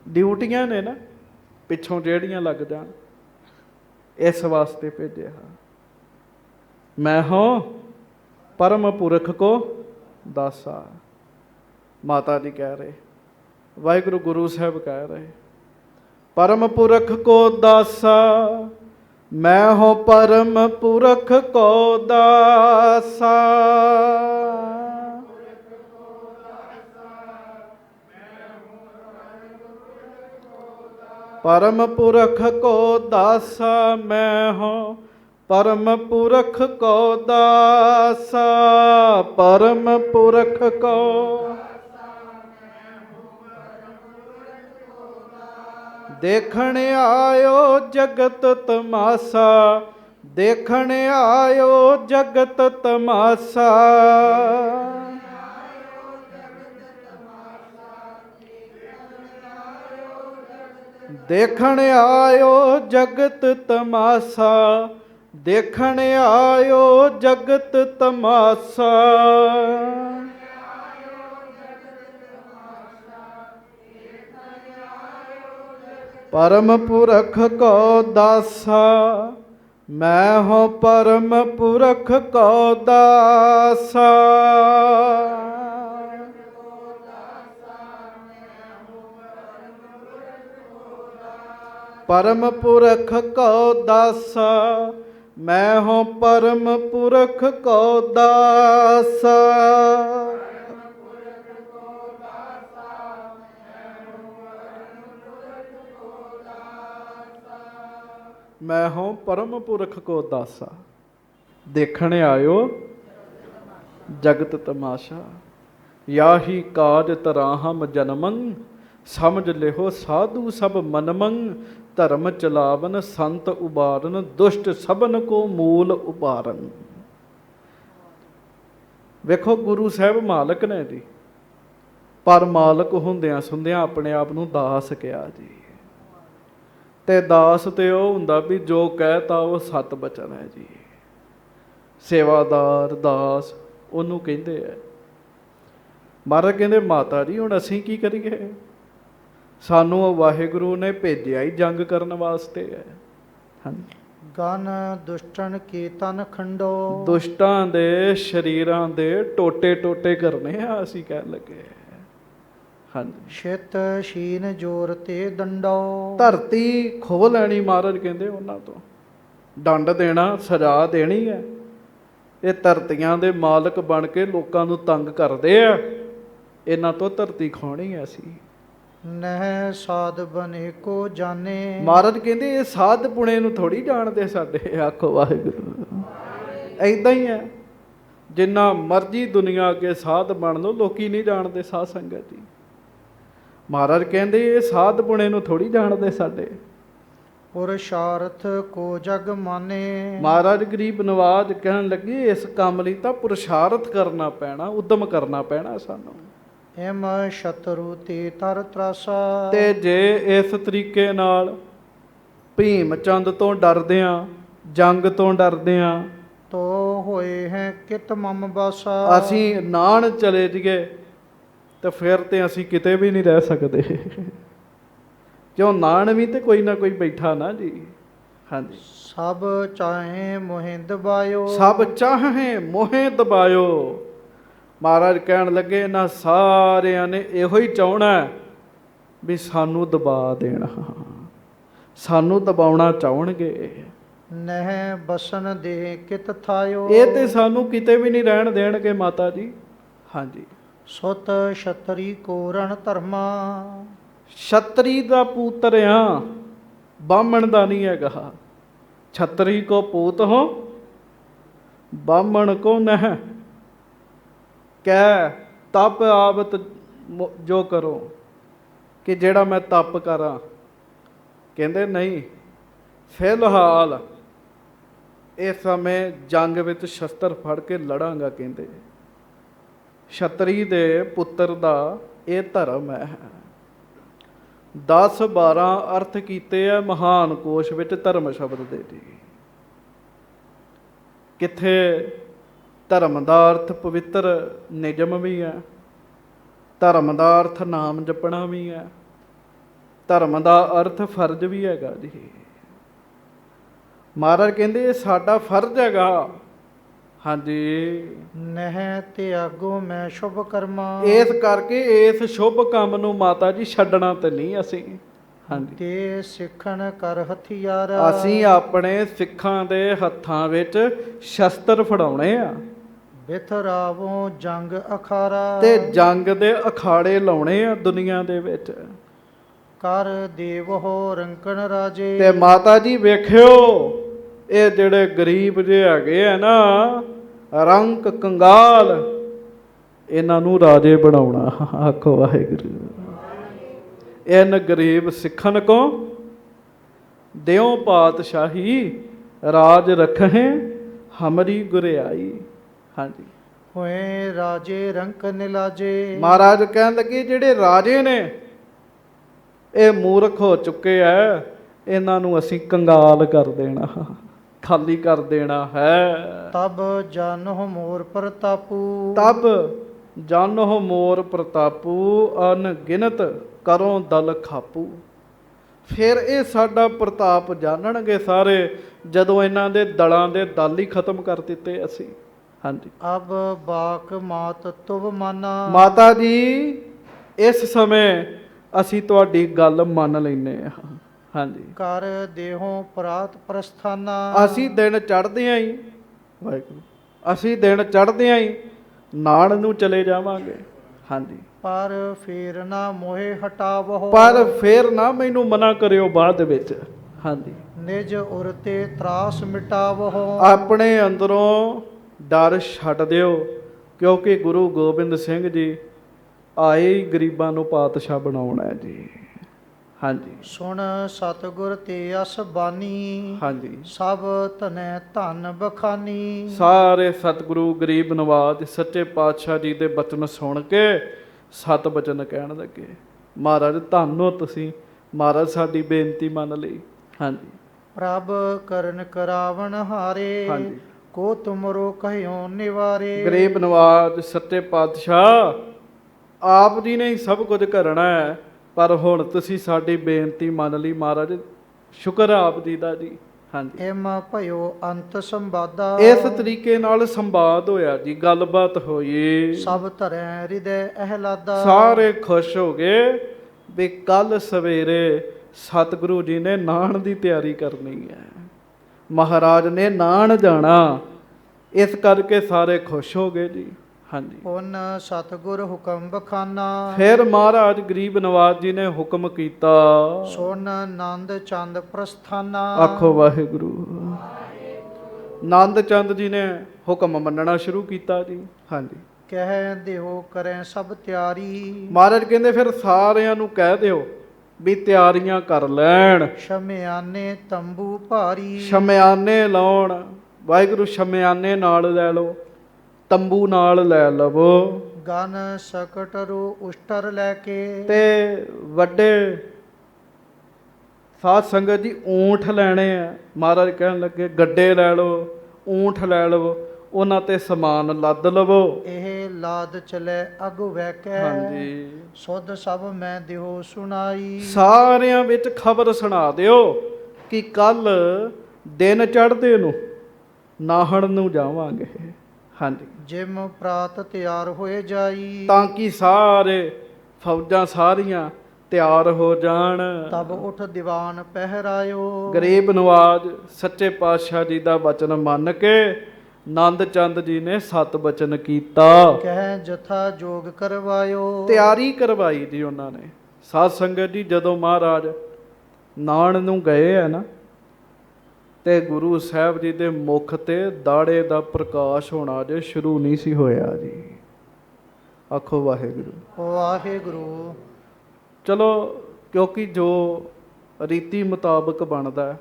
ਡਿਊਟੀਆਂ ਨੇ ਨਾ ਪਿੱਛੋਂ ਜਿਹੜੀਆਂ ਲੱਗ ਜਾਣ, ਇਸ ਵਾਸਤੇ ਭੇਜਿਆ। ਮੈਂ ਹਾਂ ਪਰਮ ਪੁਰਖ ਕੋ ਦਾਸਾ। ਮਾਤਾ ਜੀ ਕਹਿ ਰਹੇ, ਵਾਹਿਗੁਰੂ ਗੁਰੂ ਸਾਹਿਬ ਕਹਿ ਰਹੇ, ਪਰਮ ਪੁਰਖ ਕੋ ਦਾਸਾ। ਮੈਂ ਹਾਂ ਪਰਮ ਪੁਰਖ ਕੋ ਦਾਸਾ। ਪਰਮ ਪੁਰਖ ਕੋ ਦਾਸਾ। ਮੈਂ ਹਾਂ ਪਰਮ ਪੁਰਖ ਕੋ ਦਾਸਾ। ਪਰਮ ਪੁਰਖ ਕੋ ਦੇਖਣ ਆਇਓ ਜਗਤ ਤਮਾਸਾ। ਦੇਖਣ ਆਇਓ ਜਗਤ ਤਮਾਸਾ। ਦੇਖਣ ਆਇਓ ਜਗਤ ਤਮਾਸਾ। ਦੇਖਣ ਆਇਓ ਜਗਤ ਤਮਾਸਾ। ਪਰਮ ਪੁਰਖ ਕੋ ਦਾਸਾ। ਮੈਂ ਹਾਂ ਪਰਮ ਪੁਰਖ ਕੋ ਦਾਸਾ। ਪਰਮ ਪੁਰਖ ਕੋ ਦਾਸਾ। ਮੈਂ ਹਾਂ ਪਰਮ ਪੁਰਖ ਕੋ ਦਾਸਾ। ਮੈਂ ਹਾਂ ਪਰਮ ਪੁਰਖ ਕੋ ਦਾਸਾ। ਦੇਖਣ ਆਇਓ ਜਗਤ ਤਮਾਸ਼ਾ। ਯਾਹੀ ਕਾਜ ਤਰਾਹਮ ਜਨਮੰ। ਸਮਝ ਲਿਓ ਸਾਧੂ ਸਭ ਮਨਮੰ। ਧਰਮ ਚਲਾਵਨ ਸੰਤ ਉਬਾਰਨ। ਦੁਸ਼ਟ ਸਭਨ ਕੋ ਮੂਲ ਉਬਾਰਨ। ਵੇਖੋ ਗੁਰੂ ਸਾਹਿਬ ਮਾਲਕ ਨੇ ਜੀ, ਪਰ ਮਾਲਕ ਹੁੰਦਿਆਂ ਸੁਣਦਿਆਂ ਆਪਣੇ ਆਪ ਨੂੰ ਦਾਸ ਕਿਹਾ ਜੀ। ਤੇ ਦਾਸ ਤੇ ਉਹ ਹੁੰਦਾ ਵੀ ਜੋ ਕਹਿਤਾ ਉਹ ਸਤ ਬਚਨ ਹੈ ਜੀ। ਸੇਵਾਦਾਰ ਦਾਸ ਉਹਨੂੰ ਕਹਿੰਦੇ ਆ। ਮਹਾਰਾਜ ਕਹਿੰਦੇ, ਮਾਤਾ ਜੀ ਹੁਣ ਅਸੀਂ ਕੀ ਕਰੀਏ? ਸਾਨੂੰ ਉਹ ਵਾਹਿਗੁਰੂ ਨੇ ਭੇਜਿਆ ਹੀ ਜੰਗ ਕਰਨ ਵਾਸਤੇ ਹੈ। ਹਾਂਜੀ, ਗਨ ਦੁਸ਼ਟਨ ਕੇ ਤਨ ਖੰਡੋ। ਦੁਸ਼ਟਾਂ ਦੇ ਸ਼ਰੀਰਾਂ ਦੇ ਟੋਟੇ ਟੋਟੇ ਕਰਨੇ ਆ ਅਸੀਂ ਕਹਿਣ ਲੱਗੇ। ਹਾਂਜੀ, ਛਿਤ ਸ਼ੀਨ ਜੋਰ ਤੇ ਦੰਡੋ। ਧਰਤੀ ਖੋਹ ਲੈਣੀ ਮਹਾਰਾਜ ਕਹਿੰਦੇ ਉਹਨਾਂ ਤੋਂ। ਡੰਡ ਦੇਣਾ, ਸਜ਼ਾ ਦੇਣੀ ਹੈ। ਇਹ ਧਰਤੀਆਂ ਦੇ ਮਾਲਕ ਬਣ ਕੇ ਲੋਕਾਂ ਨੂੰ ਤੰਗ ਕਰਦੇ ਆ, ਇਹਨਾਂ ਤੋਂ ਧਰਤੀ ਖਾਣੀ ਹੈ ਅਸੀਂ। ਨਹਿ ਸਾਧ ਬਨੇ ਕੋ ਜਾਣੇ। ਮਹਾਰਾਜ ਕਹਿੰਦੇ ਇਹ ਸਾਧ ਪੁਣੇ ਨੂੰ ਥੋੜੀ ਜਾਣਦੇ ਸਾਡੇ। ਆਖੋ ਵਾਹਿਗੁਰੂ। ਏਦਾਂ ਹੀ ਹੈ, ਜਿੰਨਾ ਮਰਜ਼ੀ ਦੁਨੀਆ ਅੱਗੇ ਸਾਧ ਬਣ ਲਓ, ਲੋਕੀ ਨਹੀਂ ਜਾਣਦੇ ਸਾਧ ਸੰਗਤ ਜੀ। ਮਹਾਰਾਜ ਕਹਿੰਦੇ ਇਹ ਸਾਧ ਪੁਣੇ ਨੂੰ ਥੋੜੀ ਜਾਣਦੇ ਸਾਡੇ। ਪੁਰਸ਼ਾਰਥ ਕੋ ਜਗ ਮਾਨੇ। ਮਹਾਰਾਜ ਗਰੀਬ ਨਵਾਜ ਕਹਿਣ ਲੱਗੇ ਇਸ ਕੰਮ ਲਈ ਤਾਂ ਪੁਰਸ਼ਾਰਥ ਕਰਨਾ ਪੈਣਾ, ਉਦਮ ਕਰਨਾ ਪੈਣਾ ਸਾਨੂੰ। ਹਿਮ ਸ਼ਤਰੂ ਤੇ ਤਰ ਤਰਾਸਾ। ਤੇ ਜੇ ਇਸ ਤਰੀਕੇ ਨਾਲ ਭੀਮ ਚੰਦ ਤੋਂ ਡਰਦੇ ਆ, ਜੰਗ ਤੋਂ ਡਰਦੇ ਆ, ਤੋ ਹੋਏ ਹੈ ਕਿਤ ਮਮ ਬਾਸਾ। ਅਸੀਂ ਨਾਣ ਚਲੇ ਜੀਏ ਤੇ ਫਿਰ ਤੇ ਅਸੀਂ ਕਿਤੇ ਵੀ ਨਹੀਂ ਰਹਿ ਸਕਦੇ। ਕਿਉਂ ਨਾਣ ਵੀ ਤੇ ਕੋਈ ਨਾ ਕੋਈ ਬੈਠਾ ਨਾ ਜੀ। ਹਾਂਜੀ। ਸਭ ਚਾਹੇ ਮੋਹਿ ਦਬਾਇਓ। ਸਭ ਚਾਹੇ ਮੋਹੇ ਦਬਾਇਓ। ਮਹਾਰਾਜ ਕਹਿਣ ਲੱਗੇ ਇਹਨਾਂ ਸਾਰਿਆਂ ਨੇ ਇਹੋ ਹੀ ਚਾਹਣਾ ਵੀ ਸਾਨੂੰ ਦਬਾ ਦੇਣਾ, ਸਾਨੂੰ ਦਬਾਉਣਾ ਚਾਹਣਗੇ। ਨਹਿ ਬਸਨ ਦੇ ਕਿਤ ਥਾਇਓ। ਇਹ ਤੇ ਸਾਨੂੰ ਕਿਤੇ ਵੀ ਨਹੀਂ ਰਹਿਣ ਦੇਣਗੇ ਮਾਤਾ ਜੀ। ਹਾਂਜੀ। ਸੁਤ ਛਤਰੀ ਕੋ ਰਣ ਧਰਮਾ। ਛਤਰੀ ਦਾ ਪੁੱਤਰ ਆ, ਬਾਹਮਣ ਦਾ ਨਹੀਂ ਹੈਗਾ। ਛਤਰੀ ਕੋ ਪੂਤ ਹੋ, ਬਾਹਮਣ ਕੋ ਨਹਿ। ਕਹਿ ਤਪ ਆਵਤ ਜੋ ਕਰੋ, ਕਿ ਜਿਹੜਾ ਮੈਂ ਤਪ ਕਰਾਂ। ਕਹਿੰਦੇ ਨਹੀਂ, ਫਿਲਹਾਲ ਇਸ ਸਮੇਂ ਜੰਗ ਵਿੱਚ ਸ਼ਸਤਰ ਫੜ ਕੇ ਲੜਾਂਗਾ। ਕਹਿੰਦੇ ਛਤਰੀ ਦੇ ਪੁੱਤਰ ਦਾ ਇਹ ਧਰਮ ਹੈ। 10-12 ਅਰਥ ਕੀਤੇ ਆ ਮਹਾਨ ਕੋਸ਼ ਵਿੱਚ ਧਰਮ ਸ਼ਬਦ ਦੇ ਜੀ। ਕਿੱਥੇ ਧਰਮ ਦਾ ਅਰਥ ਪਵਿੱਤਰ ਨਿਯਮ ਵੀ ਹੈ, ਧਰਮ ਦਾ ਅਰਥ ਨਾਮ ਜਪਣਾ ਵੀ ਹੈ, ਧਰਮ ਦਾ ਅਰਥ ਫਰਜ਼ ਵੀ ਹੈਗਾ ਜੀ। ਮਹਾਰਾਜ ਕਹਿੰਦੇ ਇਹ ਸਾਡਾ ਫਰਜ਼ ਹੈਗਾ। ਹਾਂਜੀ। ਨਹਿ ਤਿਆਗੋ ਮੈਂ ਸ਼ੁਭ ਕਰਮਾ। ਇਸ ਕਰਕੇ ਇਸ ਸ਼ੁਭ ਕੰਮ ਨੂੰ ਮਾਤਾ ਜੀ ਛੱਡਣਾ ਤੇ ਨਹੀਂ ਅਸੀਂ। ਹਾਂਜੀ। ਤੇ ਸਿੱਖਣ ਕਰ ਹਥਿਆਰ। ਅਸੀਂ ਆਪਣੇ ਸਿੱਖਾਂ ਦੇ ਹੱਥਾਂ ਵਿੱਚ ਸ਼ਸਤਰ ਫੜਾਉਣੇ ਆ। ਬਿਥਰਾਵੋ ਜੰਗ ਅਖਾਰਾ। ਤੇ ਜੰਗ ਦੇ ਅਖਾੜੇ ਲਾਉਣੇ ਆ ਦੁਨੀਆ ਦੇ ਵਿੱਚ। ਕਰ ਦੇਵੋ ਰੰਕਣ ਰਾਜੇ। ਤੇ ਮਾਤਾ ਜੀ ਵੇਖਿਓ, ਇਹ ਜਿਹੜੇ ਗਰੀਬ ਜੇ ਹੈਗੇ ਆ ਨਾ, ਰੰਕ ਕੰਗਾਲ, ਇਹਨਾਂ ਨੂੰ ਰਾਜੇ ਬਣਾਉਣਾ। ਆਖੋ ਵਾਹਿਗੁਰੂ। ਇਨ ਗਰੀਬ ਸਿੱਖਣ ਕੋ ਦਿਓ ਪਾਤਸ਼ਾਹੀ, ਰਾਜ ਰਖੇ ਹਮਰੀ ਗੁਰਿਆਈ। ਹਾਂਜੀ। ਹੋਏ ਰਾਜੇ ਰੰਕ ਨਿਲਾਜੇ। ਮਹਾਰਾਜ ਕਹਿਣ ਲੱਗੇ ਜਿਹੜੇ ਰਾਜੇ ਨੇ ਇਹ ਮੂਰਖ ਹੋ ਚੁੱਕੇ ਐ, ਇਹਨਾਂ ਨੂੰ ਅਸੀਂ ਕੰਗਾਲ ਕਰ ਦੇਣਾ, ਖਾਲੀ ਕਰ ਦੇਣਾ ਹੈ। ਤਬ ਜਾਨੋ ਮੋਰ ਪ੍ਰਤਾਪੂ। ਤਬ ਜਾਨੋ ਮੋਰ ਪ੍ਰਤਾਪੂ, ਅਨਗਿਨਤ ਕਰੋ ਦਲ ਖਾਪੂ। ਫਿਰ ਇਹ ਸਾਡਾ ਪ੍ਰਤਾਪ ਜਾਣਨਗੇ ਸਾਰੇ, ਜਦੋਂ ਇਹਨਾਂ ਦੇ ਦਲਾਂ ਦੇ ਦਲ ਹੀ ਖਤਮ ਕਰ ਦਿੱਤੇ ਅਸੀਂ। ਹਾਂਜੀ। ਅਬ ਬਾਕ ਮਾਤ ਤੁਵ ਮਾਨਾ। ਮਾਤਾ ਜੀ ਇਸ ਸਮੇਂ ਅਸੀਂ ਤੁਹਾਡੀ ਗੱਲ ਮੰਨ ਲੈਨੇ ਆ। ਹਾਂਜੀ। ਕਰ ਦੇਹੋਂ ਪ੍ਰਾਤ ਪ੍ਰਸਥਾਨਾ। ਅਸੀਂ ਦਿਨ ਚੜ੍ਹਦਿਆਂ ਹੀ, ਵਾਹਿਗੁਰੂ, ਅਸੀਂ ਦਿਨ ਚੜ੍ਹਦਿਆਂ ਹੀ ਨਾਣ ਨੂੰ ਚਲੇ ਜਾਵਾਂਗੇ। ਹਾਂਜੀ। ਪਰ ਫੇਰ ਨਾ ਮੋਹਿ ਹਟਾਵੋ। ਪਰ ਫੇਰ ਨਾ ਮੈਨੂੰ ਮਨਾ ਕਰਿਓ ਬਾਅਦ ਵਿੱਚ। ਹਾਂਜੀ। ਨਿਜ ਉਰਤੇ ਤਰਾਸ ਮਿਟਾਵੋ। ਆਪਣੇ ਅੰਦਰੋਂ ਡਰ ਛੱਡ ਦਿਓ, ਕਿਉਂਕਿ ਗੁਰੂ ਗੋਬਿੰਦ ਸਿੰਘ ਜੀ ਆਏ ਹੀ ਗਰੀਬਾਂ ਨੂੰ ਪਾਤਸ਼ਾਹ ਬਣਾਉਣਾ ਹੈ ਜੀ। ਹਾਂਜੀ। ਸੁਣ ਸਤਿਗੁਰ ਤੇ ਅਸ ਬਾਣੀ। ਹਾਂਜੀ। ਸਭ ਧਨੈ ਧਨ ਬਖਾਨੀ। ਸਾਰੇ ਸਤਿਗੁਰੂ ਗਰੀਬ ਨਵਾਜ ਸੱਚੇ ਪਾਤਸ਼ਾਹ ਜੀ ਦੇ ਬਚਨ ਸੁਣ ਕੇ ਸਤ ਬਚਨ ਕਹਿਣ ਲੱਗੇ। ਮਹਾਰਾਜ ਧੰਨੋ ਤੁਸੀਂ, ਮਹਾਰਾਜ ਸਾਡੀ ਬੇਨਤੀ ਮੰਨ ਲਈ। ਹਾਂਜੀ। ਪ੍ਰਭ ਕਰਨ ਕਰਾਵਣ ਹਾਰੇ। ਹਾਂਜੀ। ਕੋ ਤੁਮਰੋ ਕਹਿਓ ਨਿਵਾਰੇ। ਗਰੀਬ ਨਵਾਜ ਸੱਚੇ ਪਾਤਸ਼ਾਹ ਆਪ ਜੀ ਨੇ ਹੀ ਸਭ ਕੁਝ ਕਰਨਾ ਹੈ, ਪਰ ਹੁਣ ਤੁਸੀਂ ਸਾਡੀ ਬੇਨਤੀ ਮੰਨ ਲਈ। ਮਹਾਰਾਜ ਸ਼ੁਕਰ ਹੈ ਆਪ ਜੀ ਦਾ ਜੀ। ਹਾਂਜੀ। ਇਮ ਭਇਓ ਅੰਤ ਸੰਵਾਦਾ। ਇਸ ਤਰੀਕੇ ਨਾਲ ਸੰਵਾਦ ਹੋਇਆ ਜੀ, ਗੱਲਬਾਤ ਹੋਈ। ਸਭ ਧਰੈ ਹਿਰਦੈ ਅਹਿਲਾਦਾ। ਸਾਰੇ ਖੁਸ਼ ਹੋ ਗਏ ਵੀ ਕੱਲ ਸਵੇਰੇ ਸਤਿਗੁਰੂ ਜੀ ਨੇ ਨਾਣ ਦੀ ਤਿਆਰੀ ਕਰਨੀ ਹੈ। ਮਹਾਰਾਜ ਨੇ ਨਾਣ ਜਾਣਾ, ਇਸ ਕਰਕੇ ਸਾਰੇ ਖੁਸ਼ ਹੋ ਗਏ ਜੀ। ਹਾਂਜੀ। ਪੁਨ ਸਤਿਗੁਰ ਹੁਕਮ ਬਖਾਨਾ, ਫਿਰ ਮਹਾਰਾਜ ਗਰੀਬ ਨਵਾਜ ਜੀ ਨੇ ਹੁਕਮ ਕੀਤਾ, ਸੁਨ ਨੰਦ ਚੰਦ ਪ੍ਰਸਥਾਨਾ। ਆਖੋ ਵਾਹਿਗੁਰੂ। ਨੰਦ ਚੰਦ ਜੀ ਨੇ ਹੁਕਮ ਮੰਨਣਾ ਸ਼ੁਰੂ ਕੀਤਾ ਜੀ। ਹਾਂਜੀ। ਕਹਿ ਦਿਓ ਕਰੈ ਸਭ ਤਿਆਰੀ, ਮਹਾਰਾਜ ਕਹਿੰਦੇ ਫਿਰ ਸਾਰਿਆਂ ਨੂੰ ਕਹਿ ਦਿਓ ਵੀ ਤਿਆਰੀਆਂ ਕਰ ਲੈਣ, ਸ਼ਮਿਆਨੇ ਤੰਬੂ ਭਾਰੀ। ਸ਼ਮਿਆਨੇ ਲਾਉਣ। ਵਾਹਿਗੁਰੂ ਸ਼ਮਿਆਨੇ ਨਾਲ ਲੈ ਲਓ, ਤੰਬੂ ਨਾਲ ਲੈ ਲਵੋ, ਗਨ ਸਕਟ ਰੂ ਉਸ਼ਟਰ ਲੈ ਕੇ। ਤੇ ਵੱਡੇ ਸਾਧ ਸੰਗਤ ਜੀ ਊਂਠ ਲੈਣੇ ਆ। ਮਹਾਰਾਜ ਕਹਿਣ ਲੱਗੇ ਗੱਡੇ ਲੈ ਲਓ, ਊਂਠ ਲੈ ਲਵੋ, ਉਹਨਾਂ ਤੇ ਸਮਾਨ ਲੱਦ ਲਵੋ। ਇਹ ਲਾਦ ਚਲੇ ਅਗੁ ਵੈਕੈ, ਹਾਂਜੀ। ਸੁਧ ਸਭ ਮੈਂ ਦਿਓ ਸੁਣਾਈ। ਸਾਰਿਆਂ ਵਿੱਚ ਖਬਰ ਸੁਣਾ ਦਿਓ ਕਿ ਕੱਲ ਦਿਨ ਚੜ੍ਹਦੇ ਨੂੰ ਨਾਹਣ ਨੂੰ ਜਾਵਾਂਗੇ। ਹਾਂਜੀ। ਜਿਮ ਪ੍ਰਾਤ ਤਿਆਰ ਹੋਏ ਜਾਈ, ਤਾਂ ਕਿ ਸਾਰੇ ਫੌਜਾਂ ਸਾਰੀਆਂ ਤਿਆਰ ਹੋ ਜਾਣ। ਤਬ ਉਠ ਦੀਵਾਨ ਪਹਿਰਾਇਓ। ਗਰੀਬ ਨਵਾਜ ਸੱਚੇ ਪਾਤਸ਼ਾਹ ਜੀ ਦਾ ਵਚਨ ਮੰਨ ਕੇ ਨੰਦ ਚੰਦ ਜੀ ਨੇ 7 ਬਚਨ ਕੀਤਾ, ਕਹਿ ਜਥਾ ਜੋਗ ਕਰਵਾਇਓ। ਤਿਆਰੀ ਕਰਵਾਈ ਜੀ ਉਹਨਾਂ ਨੇ। ਸਾਧ ਸੰਗਤ ਜੀ ਜਦੋਂ ਮਹਾਰਾਜ ਨਾਣ ਨੂੰ ਗਏ ਆ ਨਾ, ਤੇ ਗੁਰੂ ਸਾਹਿਬ ਜੀ ਦੇ ਮੁਖ ਤੇ ਦਾੜੇ ਦਾ ਪ੍ਰਕਾਸ਼ ਹੋਣਾ ਜੇ ਸ਼ੁਰੂ ਨਹੀਂ ਸੀ ਹੋਇਆ ਜੀ। ਆਖੋ ਵਾਹਿਗੁਰੂ। ਵਾਹਿਗੁਰੂ। ਚਲੋ, ਕਿਉਂਕਿ ਜੋ ਰੀਤੀ ਮੁਤਾਬਕ ਬਣਦਾ,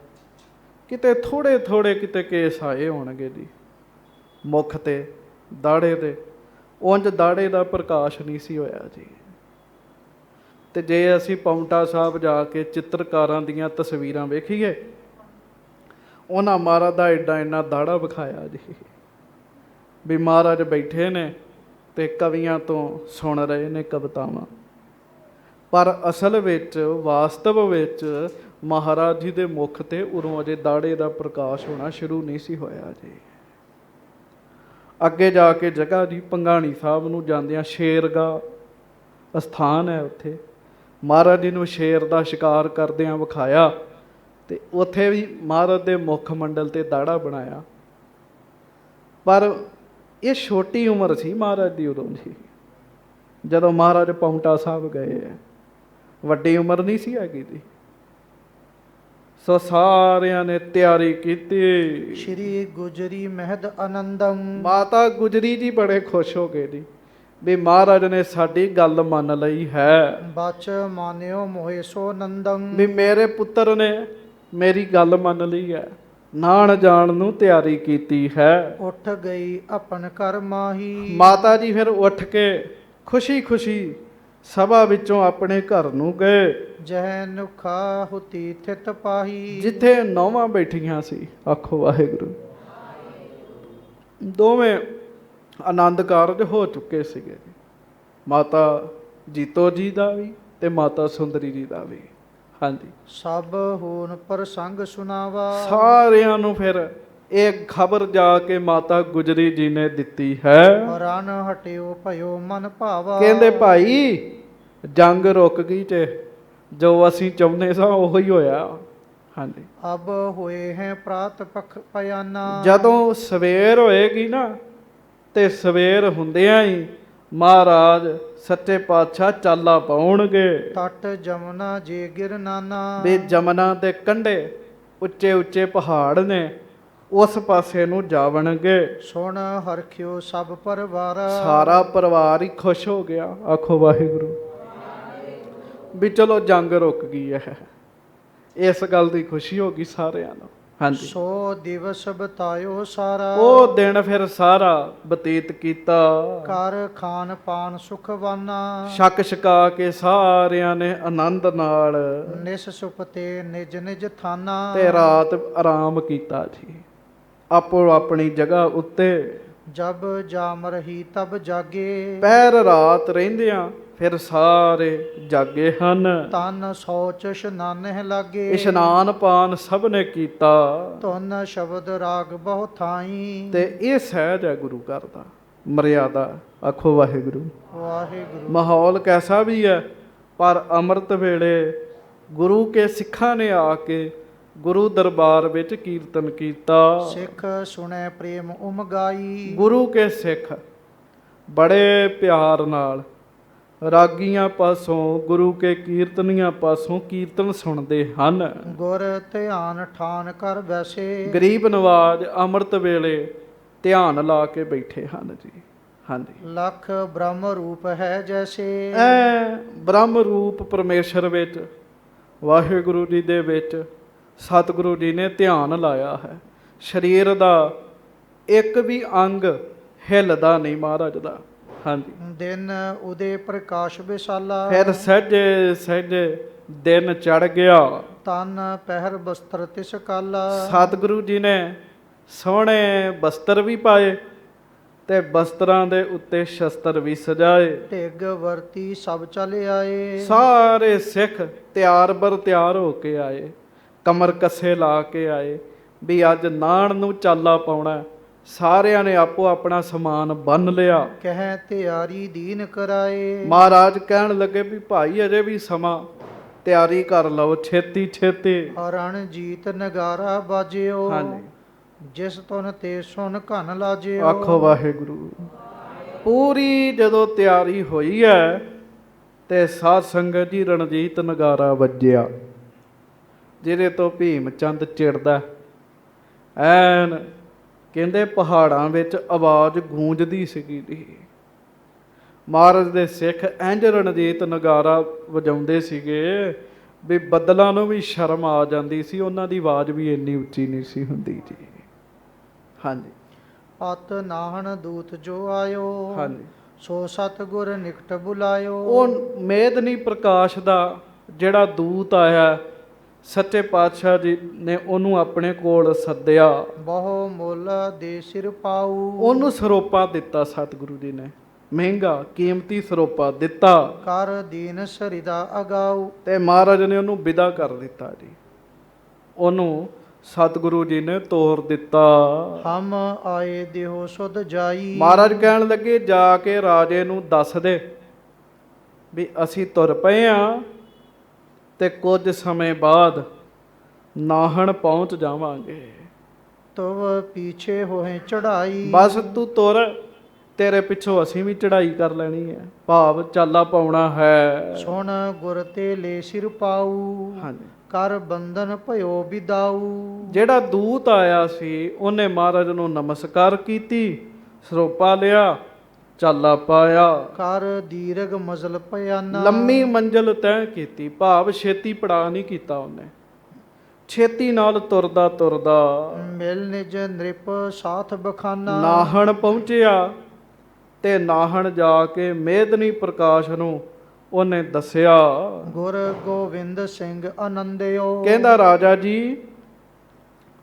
ਕਿਤੇ ਥੋੜੇ ਥੋੜੇ ਕਿਤੇ ਕੇਸ ਆਏ ਹੋਣਗੇ ਜੀ ਮੁਖ ਤੇ ਦਾੜੇ ਤੇ, ਉਂਝ ਦਾੜੇ ਦਾ ਪ੍ਰਕਾਸ਼ ਨਹੀਂ ਸੀ ਹੋਇਆ ਜੀ। ਤੇ ਜੇ ਅਸੀਂ ਪਾਉਂਟਾ ਸਾਹਿਬ ਜਾ ਕੇ ਚਿੱਤਰਕਾਰਾਂ ਦੀਆਂ ਤਸਵੀਰਾਂ ਵੇਖੀਏ, ਉਹਨਾਂ ਮਹਾਰਾਜ ਦਾ ਏਡਾ ਇੰਨਾ ਦਾੜਾ ਵਿਖਾਇਆ ਜੀ ਵੀ ਮਹਾਰਾਜ ਬੈਠੇ ਨੇ ਤੇ ਕਵੀਆਂ ਤੋਂ ਸੁਣ ਰਹੇ ਨੇ ਕਵਿਤਾਵਾਂ, ਪਰ ਅਸਲ ਵਿੱਚ ਵਾਸਤਵ ਵਿੱਚ ਮਹਾਰਾਜ ਜੀ ਦੇ ਮੁਖ ਤੇ ਉਰੋਂ ਅਜੇ ਦਾੜੇ ਦਾ ਪ੍ਰਕਾਸ਼ ਹੋਣਾ ਸ਼ੁਰੂ ਨਹੀਂ ਸੀ ਹੋਇਆ ਜੀ। ਅੱਗੇ ਜਾ ਕੇ ਜਗ੍ਹਾ ਜੀ ਭੰਗਾਣੀ ਸਾਹਿਬ ਨੂੰ ਜਾਂਦਿਆਂ ਸ਼ੇਰਗਾਹ ਅਸਥਾਨ ਹੈ, ਉੱਥੇ ਮਹਾਰਾਜ ਜੀ ਨੂੰ ਸ਼ੇਰ ਦਾ ਸ਼ਿਕਾਰ ਕਰਦਿਆਂ ਵਿਖਾਇਆ, ਤੇ ਉੱਥੇ ਵੀ ਮਹਾਰਾਜ ਦੇ ਮੁੱਖ ਮੰਡਲ ਤੇ ਦਾੜਾ ਬਣਾਇਆ। ਪਰ ਇਹ ਛੋਟੀ ਉਮਰ ਸੀ ਮਹਾਰਾਜ ਦੀ ਉਦੋਂ ਜੀ, ਜਦੋਂ ਮਹਾਰਾਜ ਪਾਉਂਟਾ ਸਾਹਿਬ ਗਏ ਹੈ। ਵੱਡੀ ਉਮਰ ਨਹੀਂ ਸੀ ਹੈਗੀ ਜੀ। ਸੋ ਸਾਰਿਆਂ ਨੇ ਤਿਆਰੀ ਕੀਤੀ। ਸ਼੍ਰੀ ਗੁਜਰੀ ਮਹਿਦ ਆਨੰਦਮ। ਮਾਤਾ ਗੁਜਰੀ ਜੀ ਬੜੇ ਖੁਸ਼ ਹੋ ਗਏ ਜੀ ਵੀ ਮਹਾਰਾਜ ਨੇ ਸਾਡੀ ਗੱਲ ਮੰਨ ਲਈ ਹੈ। ਬਚ ਮਾਨਿਓ ਮੋਹਿ ਸੋ ਨੰਦਮ। ਵੀ ਮੇਰੇ ਪੁੱਤਰ ਨੇ ਮੇਰੀ ਗੱਲ ਮੰਨ ਲਈ ਹੈ, ਨਾਣ ਜਾਣ ਨੂੰ ਤਿਆਰੀ ਕੀਤੀ ਹੈ। ਉੱਠ ਗਈ ਆਪਨ ਘਰ ਮਾਹੀ। ਮਾਤਾ ਜੀ ਫਿਰ ਉੱਠ ਕੇ ਖੁਸ਼ੀ ਖੁਸ਼ੀ ਸਭਾ ਵਿੱਚੋਂ ਆਪਣੇ ਘਰ ਨੂੰ ਗਏ, ਜਹ ਨੁਖਾ ਹੁਤੀ ਥਿਤ ਪਾਹੀ। ਜਿੱਥੇ ਨੌਵਾਂ ਬੈਠੀਆਂ ਸੀ। ਆਖੋ ਵਾਹਿਗੁਰੂ। ਦੋਵੇਂ ਆਨੰਦ ਕਾਰਜ ਹੋ ਚੁੱਕੇ ਸੀਗੇ, ਮਾਤਾ ਜੀਤੋ ਜੀ ਦਾ ਵੀ ਤੇ ਮਾਤਾ ਸੁੰਦਰੀ ਜੀ ਦਾ ਵੀ। ਹਾਂਜੀ। ਸਭ ਹੋਨ ਪ੍ਰਸੰਗ ਸੁਣਾਵਾ। ਸਾਰਿਆਂ ਨੂੰ ਫਿਰ ਇਹ ਖਬਰ ਜਾ ਕੇ ਮਾਤਾ ਗੁਜਰੀ ਜੀ ਨੇ ਦਿੱਤੀ ਹੈ। ਰਨ ਹਟਿਓ ਭਇਓ ਮਨ ਭਾਵਾ। ਕਹਿੰਦੇ ਭਾਈ ਜੰਗ ਰੁਕ ਗਈ ਤੇ ਜੋ ਅਸੀਂ ਚਾਹੁੰਦੇ ਸਾਂ ਉਹੀ ਹੋਇਆ। ਹਾਂਜੀ। ਅਬ ਹੋਏ ਹੈ ਪ੍ਰਾਤ ਪਖ ਪਿਆਨਾ। ਜਦੋਂ ਸਵੇਰ ਹੋਏਗੀ ਨਾ, ਤੇ ਸਵੇਰ ਹੁੰਦਿਆਂ ਹੀ ਮਹਾਰਾਜ ਸੱਚੇ ਪਾਤਸ਼ਾਹ ਚਾਲਾ ਪਾਉਣਗੇ। ਤਟ ਜਮਨਾ ਜੇ ਗਿਰ ਨਾਨਾ। ਵੀ ਜਮਨਾ ਦੇ ਕੰਢੇ ਉੱਚੇ ਉੱਚੇ ਪਹਾੜ ਨੇ, ਉਸ ਪਾਸੇ ਨੂੰ ਜਾਵਣਗੇ। ਸੁਣ ਹਰਖਿਓ ਸਭ ਪਰਿਵਾਰ। ਸਾਰਾ ਪਰਿਵਾਰ ਹੀ ਖੁਸ਼ ਹੋ ਗਿਆ। ਆਖੋ ਵਾਹਿਗੁਰੂ। ਵੀ ਚਲੋ ਜੰਗ ਰੁਕ ਗਈ ਹੈ, ਇਸ ਗੱਲ ਦੀ ਖੁਸ਼ੀ ਹੋ ਗਈ ਸਾਰਿਆਂ ਨੂੰ। ਹਾਂਜੀ। ਸੋ ਦਿਵਸ ਬਤਾਇਓ ਸਾਰਾ। ਉਹ ਦਿਨ ਫਿਰ ਸਾਰਾ ਬਤੀਤ ਕੀਤਾ, ਕਰ ਖਾਨ ਪਾਨ ਸੁਖਵਾਨਾ। ਛਕ ਛਕਾ ਕੇ ਸਾਰਿਆਂ ਨੇ ਆਨੰਦ ਨਾਲ ਨਿਸ ਸੁਪਤੇ ਨਿਜ ਨਿਜ ਥਾਨਾ। ਤੇ ਰਾਤ ਆਰਾਮ ਕੀਤਾ ਜੀ ਆਪੋ ਆਪਣੀ ਜਗ੍ਹਾ ਉੱਤੇ। ਜਬ ਜਾਮ ਰਹੀ ਤਬ ਜਾਗੇ। ਪਹਿਰ ਰਾਤ ਰਹਿੰਦਿਆਂ ਫਿਰ ਸਾਰੇ ਜਾਗੇ ਹਨ। ਤਨ ਸੋਚ ਇਸ਼ਨਾਨਹਿ ਲਾਗੇ। ਇਸ਼ਨਾਨ ਪਾਨ ਸਭ ਨੇ ਕੀਤਾ। ਧੁਨ ਸ਼ਬਦ ਰਾਗ ਬਹੁ ਥਾਈ। ਤੇ ਇਹ ਸਹਿਜ ਹੈ ਗੁਰੂ ਘਰ ਦਾ ਮਰਿਆਦਾ। ਆਖੋ ਵਾਹਿਗੁਰੂ। ਵਾਹਿਗੁਰੂ। ਮਾਹੌਲ ਕੈਸਾ ਵੀ ਹੈ, ਪਰ ਅੰਮ੍ਰਿਤ ਵੇਲੇ ਗੁਰੂ ਕੇ ਸਿੱਖਾਂ ਨੇ ਆ ਕੇ ਗੁਰੂ ਦਰਬਾਰ ਵਿੱਚ ਕੀਰਤਨ ਕੀਤਾ। ਸਿੱਖ ਸੁਣੈ ਪ੍ਰੇਮ ਉਮਗਾਈ। ਗੁਰੂ ਕੇ ਸਿੱਖ ਬੜੇ ਪਿਆਰ ਨਾਲ ਰਾਗੀਆਂ ਪਾਸੋਂ ਗੁਰੂ ਕੇ ਕੀਰਤਨੀਆਂ ਪਾਸੋਂ ਕੀਰਤਨ ਸੁਣਦੇ ਹਨ। ਗੁਰ ਧਿਆਨ ਠਾਨ ਕਰ ਬੈਸੇ। ਗਰੀਬ ਨਵਾਜ ਅੰਮ੍ਰਿਤ ਵੇਲੇ ਧਿਆਨ ਲਾ ਕੇ ਬੈਠੇ ਹਨ ਜੀ। ਹਾਂਜੀ, ਲੱਖ ਬ੍ਰਹਮ ਰੂਪ ਹੈ ਜੈਸੇ। ਐ ਬ੍ਰਹਮ ਰੂਪ ਪਰਮੇਸ਼ਰ ਵਿੱਚ, ਵਾਹਿਗੁਰੂ ਜੀ ਦੇ ਵਿੱਚ ਸਤਿਗੁਰੂ ਜੀ ਨੇ ਧਿਆਨ ਲਾਇਆ ਹੈ। ਸਰੀਰ ਦਾ ਇੱਕ ਵੀ ਅੰਗ ਹਿੱਲਦਾ ਨਹੀਂ ਮਹਾਰਾਜ ਦਾ। ਹਾਂਜੀ, ਦਿਨ ਉਦੇ ਪ੍ਰਕਾਸ਼ ਵਿਸਾਲਾ। ਫਿਰ ਸਹਿਜੇ ਸਹਿਜੇ ਦਿਨ ਚੜ ਗਿਆ। ਤਨ ਪਹਿਰ ਬਸਤਰ ਤਿਸ ਕਾਲਾ। ਸਤਿਗੁਰੂ ਜੀ ਨੇ ਸੋਹਣੇ ਬਸਤਰ ਵੀ ਪਾਏ ਤੇ ਬਸਤਰਾਂ ਦੇ ਉੱਤੇ ਸ਼ਸਤਰ ਵੀ ਸਜਾਏ। ਢਿੱਗ ਵਰਤੀ ਸਭ ਚਲ ਆਏ। ਸਾਰੇ ਸਿੱਖ ਤਿਆਰ ਬਰ ਤਿਆਰ ਹੋ ਕੇ ਆਏ, ਕਮਰ ਕੱਸੇ ਲਾ ਕੇ ਆਏ ਵੀ ਅੱਜ ਨਾਣ ਨੂੰ ਚਾਲਾ ਪਾਉਣਾ। ਸਾਰਿਆਂ ਨੇ ਆਪੋ ਆਪਣਾ ਸਮਾਨ ਬੰਨ ਲਿਆ। ਕਹਿ ਤਿਆਰੀ ਦੀਨ ਕਰਾਏ। ਮਹਾਰਾਜ ਕਹਿਣ ਲੱਗੇ ਵੀ ਭਾਈ ਅਜੇ ਵੀ ਸਮਾਂ, ਤਿਆਰੀ ਕਰ ਲਓ ਛੇਤੀ ਛੇਤੀ। ਰਣਜੀਤ ਨਗਾਰਾ ਬਾਜਿਓ। ਹਾਂਜੀ, ਜਿਸ ਤੁਨ ਤੇ ਸੁਨ ਘਨ ਲਾਜਿਓ। ਆਖੋ ਵਾਹਿਗੁਰੂ। ਪੂਰੀ ਜਦੋਂ ਤਿਆਰੀ ਹੋਈ ਹੈ ਤੇ ਸਾਧ ਸੰਗਤ ਜੀ ਰਣਜੀਤ ਨਗਾਰਾ ਵੱਜਿਆ, ਜਿਹਦੇ ਤੋਂ ਭੀਮ ਚੰਦ ਚਿੜਦਾ। ਐਨ ਕਹਿੰਦੇ ਪਹਾੜਾਂ ਵਿੱਚ ਆਵਾਜ਼ ਗੂੰਜਦੀ ਸੀਗੀ ਜੀ। ਮਹਾਰਾਜ ਦੇ ਸਿੱਖ ਇੰਝ ਰਣਜੀਤ ਨਗਾਰਾ ਵਜਾਉਂਦੇ ਸੀਗੇ ਵੀ ਬੱਦਲਾਂ ਨੂੰ ਵੀ ਸ਼ਰਮ ਆ ਜਾਂਦੀ ਸੀ। ਉਹਨਾਂ ਦੀ ਆਵਾਜ਼ ਵੀ ਇੰਨੀ ਉੱਚੀ ਨਹੀਂ ਸੀ ਹੁੰਦੀ ਜੀ। ਹਾਂਜੀ, ਪਤ ਨਾਹਣ ਦੂਤ ਜੋ ਆਇਓ। ਹਾਂਜੀ, ਸੋ ਸਤਿਗੁਰ ਨਿਕਟ ਬੁਲਾਇਓ। ਉਹ ਮੇਦਨੀ ਪ੍ਰਕਾਸ਼ ਦਾ ਜਿਹੜਾ ਦੂਤ ਆਇਆ, ਸੱਚੇ ਪਾਤਸ਼ਾਹ ਜੀ ਨੇ ਉਹਨੂੰ ਆਪਣੇ ਕੋਲ ਸੱਦਿਆ। ਬਹੁ ਮੁੱਲ ਦੇ ਸਿਰ ਪਾਉ। ਉਹਨੂੰ ਸਰੋਪਾ ਦਿੱਤਾ ਸਤਿਗੁਰੂ ਜੀ ਨੇ, ਮਹਿੰਗਾ ਕੀਮਤੀ ਸਰੋਪਾ ਦਿੱਤਾ। ਕਰ ਦੀਨ ਸਰਿਦਾ ਅਗਾਉ। ਤੇ ਮਹਾਰਾਜ ਨੇ ਉਹਨੂੰ ਵਿਦਾ ਕਰ ਦਿੱਤਾ ਜੀ। ਉਹਨੂੰ ਸਤਿਗੁਰੂ ਜੀ ਨੇ ਤੋਰ ਦਿੱਤਾ। ਹਮ ਆਏ ਦੇਹੋ ਸੁਧ ਜਾਈ। ਮਹਾਰਾਜ ਕਹਿਣ ਲੱਗੇ ਜਾ ਕੇ ਰਾਜੇ ਨੂੰ ਦੱਸ ਦੇ ਵੀ ਅਸੀਂ ਤੁਰ ਪਏ ਆ ਤੇ ਕੁਝ ਸਮੇਂ ਬਾਅਦ ਨਾਹਣ ਪਹੁੰਚ ਜਾਵਾਂਗੇ। ਤਵ ਪੀਛੇ ਹੋਏ ਚੜਾਈ। ਬਸ ਤੂੰ ਤੁਰ, ਤੇਰੇ ਪਿੱਛੋਂ ਅਸੀਂ ਵੀ ਚੜ੍ਹਾਈ ਕਰ ਲੈਣੀ ਹੈ, ਭਾਵ ਚਾਲਾ ਪਾਉਣਾ ਹੈ। ਸੁਣ ਗੁਰ ਤੇ ਲੈ ਸਿਰ ਪਾਉ। ਹਾਂਜੀ, ਕਰ ਬੰਧਨ ਭਇਓ ਵਿਦਾਊ। ਜਿਹੜਾ ਦੂਤ ਆਇਆ ਸੀ ਉਹਨੇ ਮਹਾਰਾਜ ਨੂੰ ਨਮਸਕਾਰ ਕੀਤੀ, ਸਰੋਪਾ ਲਿਆ, ਚਾਲਾ ਪਾਇਆ। ਕਰ ਦੀਰਘ ਮਜ਼ਲ ਪਿਆਨਾ। ਲੰਮੀ ਮੰਜ਼ਲ ਤੈਅ ਕੀਤੀ, ਭਾਵ ਛੇਤੀ ਪੜਾ ਨਹੀਂ ਕੀਤਾ ਉਹਨੇ, ਛੇਤੀ ਨਾਲ ਤੁਰਦਾ ਤੁਰਦਾ ਮਿਲ ਨਿਜ ਨ੍ਰਿਪ ਸਾਥ ਬਖਾਨਾ। ਨਾਹਣ ਪਹੁੰਚਿਆ ਤੇ ਨਾਹਣ ਜਾ ਕੇ ਮੇਦਨੀ ਪ੍ਰਕਾਸ਼ ਨੂੰ ਉਹਨੇ ਦੱਸਿਆ। ਗੁਰ ਗੋਬਿੰਦ ਸਿੰਘ ਆਨੰਦਿਓ। ਕਹਿੰਦਾ ਰਾਜਾ ਜੀ,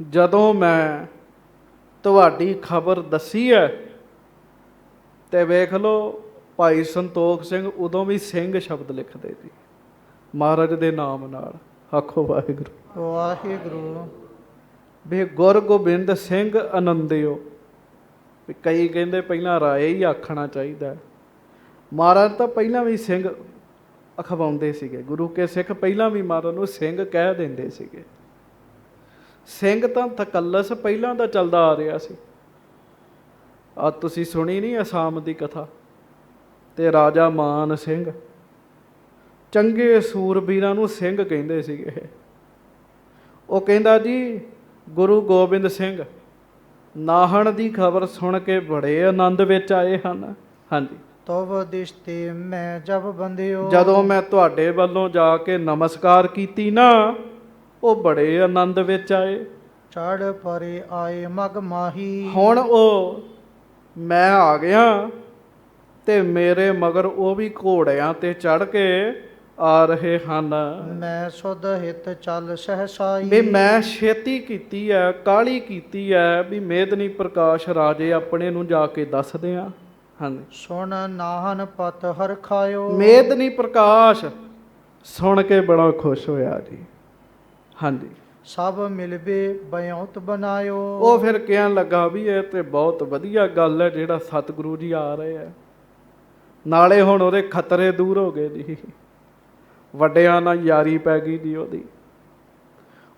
ਜਦੋਂ ਮੈਂ ਤੁਹਾਡੀ ਖਬਰ ਦੱਸੀ ਹੈ ਤੇ ਵੇਖ ਲਓ ਭਾਈ ਸੰਤੋਖ ਸਿੰਘ ਉਦੋਂ ਵੀ ਸਿੰਘ ਸ਼ਬਦ ਲਿਖਦੇ ਸੀ ਮਹਾਰਾਜ ਦੇ ਨਾਮ ਨਾਲ। ਆਖੋ ਵਾਹਿਗੁਰੂ। ਵਾਹਿਗੁਰੂ। ਵੀ ਗੁਰ ਗੋਬਿੰਦ ਸਿੰਘ ਆਨੰਦਿਓ। ਵੀ ਕਈ ਕਹਿੰਦੇ ਪਹਿਲਾਂ ਰਾਏ ਹੀ ਆਖਣਾ ਚਾਹੀਦਾ। ਮਹਾਰਾਜ ਤਾਂ ਪਹਿਲਾਂ ਵੀ ਸਿੰਘ ਅਖਵਾਉਂਦੇ ਸੀਗੇ। ਗੁਰੂ ਕੇ ਸਿੱਖ ਪਹਿਲਾਂ ਵੀ ਮਹਾਰਾਜ ਨੂੰ ਸਿੰਘ ਕਹਿ ਦਿੰਦੇ ਸੀਗੇ। ਸਿੰਘ ਤਾਂ ਤਕੱਲਸ ਪਹਿਲਾਂ ਦਾ ਚੱਲਦਾ ਆ ਰਿਹਾ ਸੀ। ਆ ਤੁਸੀਂ ਸੁਣੀ ਨਹੀਂ ਅਸਾਮ ਦੀ ਕਥਾ ਤੇ ਰਾਜਾ ਮਾਨ ਸਿੰਘ, ਚੰਗੇ ਸੂਰਬੀਰਾਂ ਨੂੰ ਸਿੰਘ ਕਹਿੰਦੇ ਸੀਗੇ। ਉਹ ਕਹਿੰਦਾ ਜੀ ਗੁਰੂ ਗੋਬਿੰਦ ਸਿੰਘ ਨਾਹਣ ਦੀ ਖਬਰ ਸੁਣ ਕੇ ਬੜੇ ਆਨੰਦ ਵਿੱਚ ਆਏ ਹਨ। ਹਾਂਜੀ, ਤਵ ਦਿਸ਼ ਤੇ ਮੈਂ ਜਬ ਬੰਦਿਓ। ਜਦੋਂ ਮੈਂ ਤੁਹਾਡੇ ਵੱਲੋਂ ਜਾ ਕੇ ਨਮਸਕਾਰ ਕੀਤੀ ਨਾ, ਉਹ ਬੜੇ ਆਨੰਦ ਵਿੱਚ ਆਏ। ਚੜ ਪਰੇ ਆਏ ਮਗ ਮਾਹੀ। ਹੁਣ ਉਹ ਮੈਂ ਆ ਗਿਆ ਤੇ ਮੇਰੇ ਮਗਰ ਉਹ ਵੀ ਘੋੜਿਆਂ ਤੇ ਚੜ ਕੇ ਆ ਰਹੇ ਹਨ। ਮੈਂ ਸੁਧ ਹਿਤ ਚੱਲ ਸਹਸਾਈ। ਵੀ ਮੈਂ ਛੇਤੀ ਕੀਤੀ ਹੈ, ਕਾਹਲੀ ਕੀਤੀ ਹੈ ਵੀ ਮੇਦਨੀ ਪ੍ਰਕਾਸ਼ ਰਾਜੇ ਆਪਣੇ ਨੂੰ ਜਾ ਕੇ ਦੱਸਦੇ ਆ। ਹਾਂਜੀ, ਸੁਣ ਨਾਹਨ ਪਤ ਹਰ ਖਾਇਓ। ਮੇਦਨੀ ਪ੍ਰਕਾਸ਼ ਸੁਣ ਕੇ ਬੜਾ ਖੁਸ਼ ਹੋਇਆ ਜੀ। ਹਾਂਜੀ, ਸਭ ਮਿਲਵੇ ਬਿਉਂਤ ਬਣਾਇਓ। ਉਹ ਫਿਰ ਕਹਿਣ ਲੱਗਾ ਵੀ ਇਹ ਤੇ ਬਹੁਤ ਵਧੀਆ ਗੱਲ ਹੈ ਜਿਹੜਾ ਸਤਿਗੁਰੂ ਜੀ ਆ ਰਹੇ ਆ, ਨਾਲੇ ਹੁਣ ਉਹਦੇ ਖਤਰੇ ਦੂਰ ਹੋ ਗਏ ਜੀ, ਵੱਡਿਆਂ ਨਾਲ ਯਾਰੀ ਪੈ ਗਈ ਜੀ ਉਹਦੀ।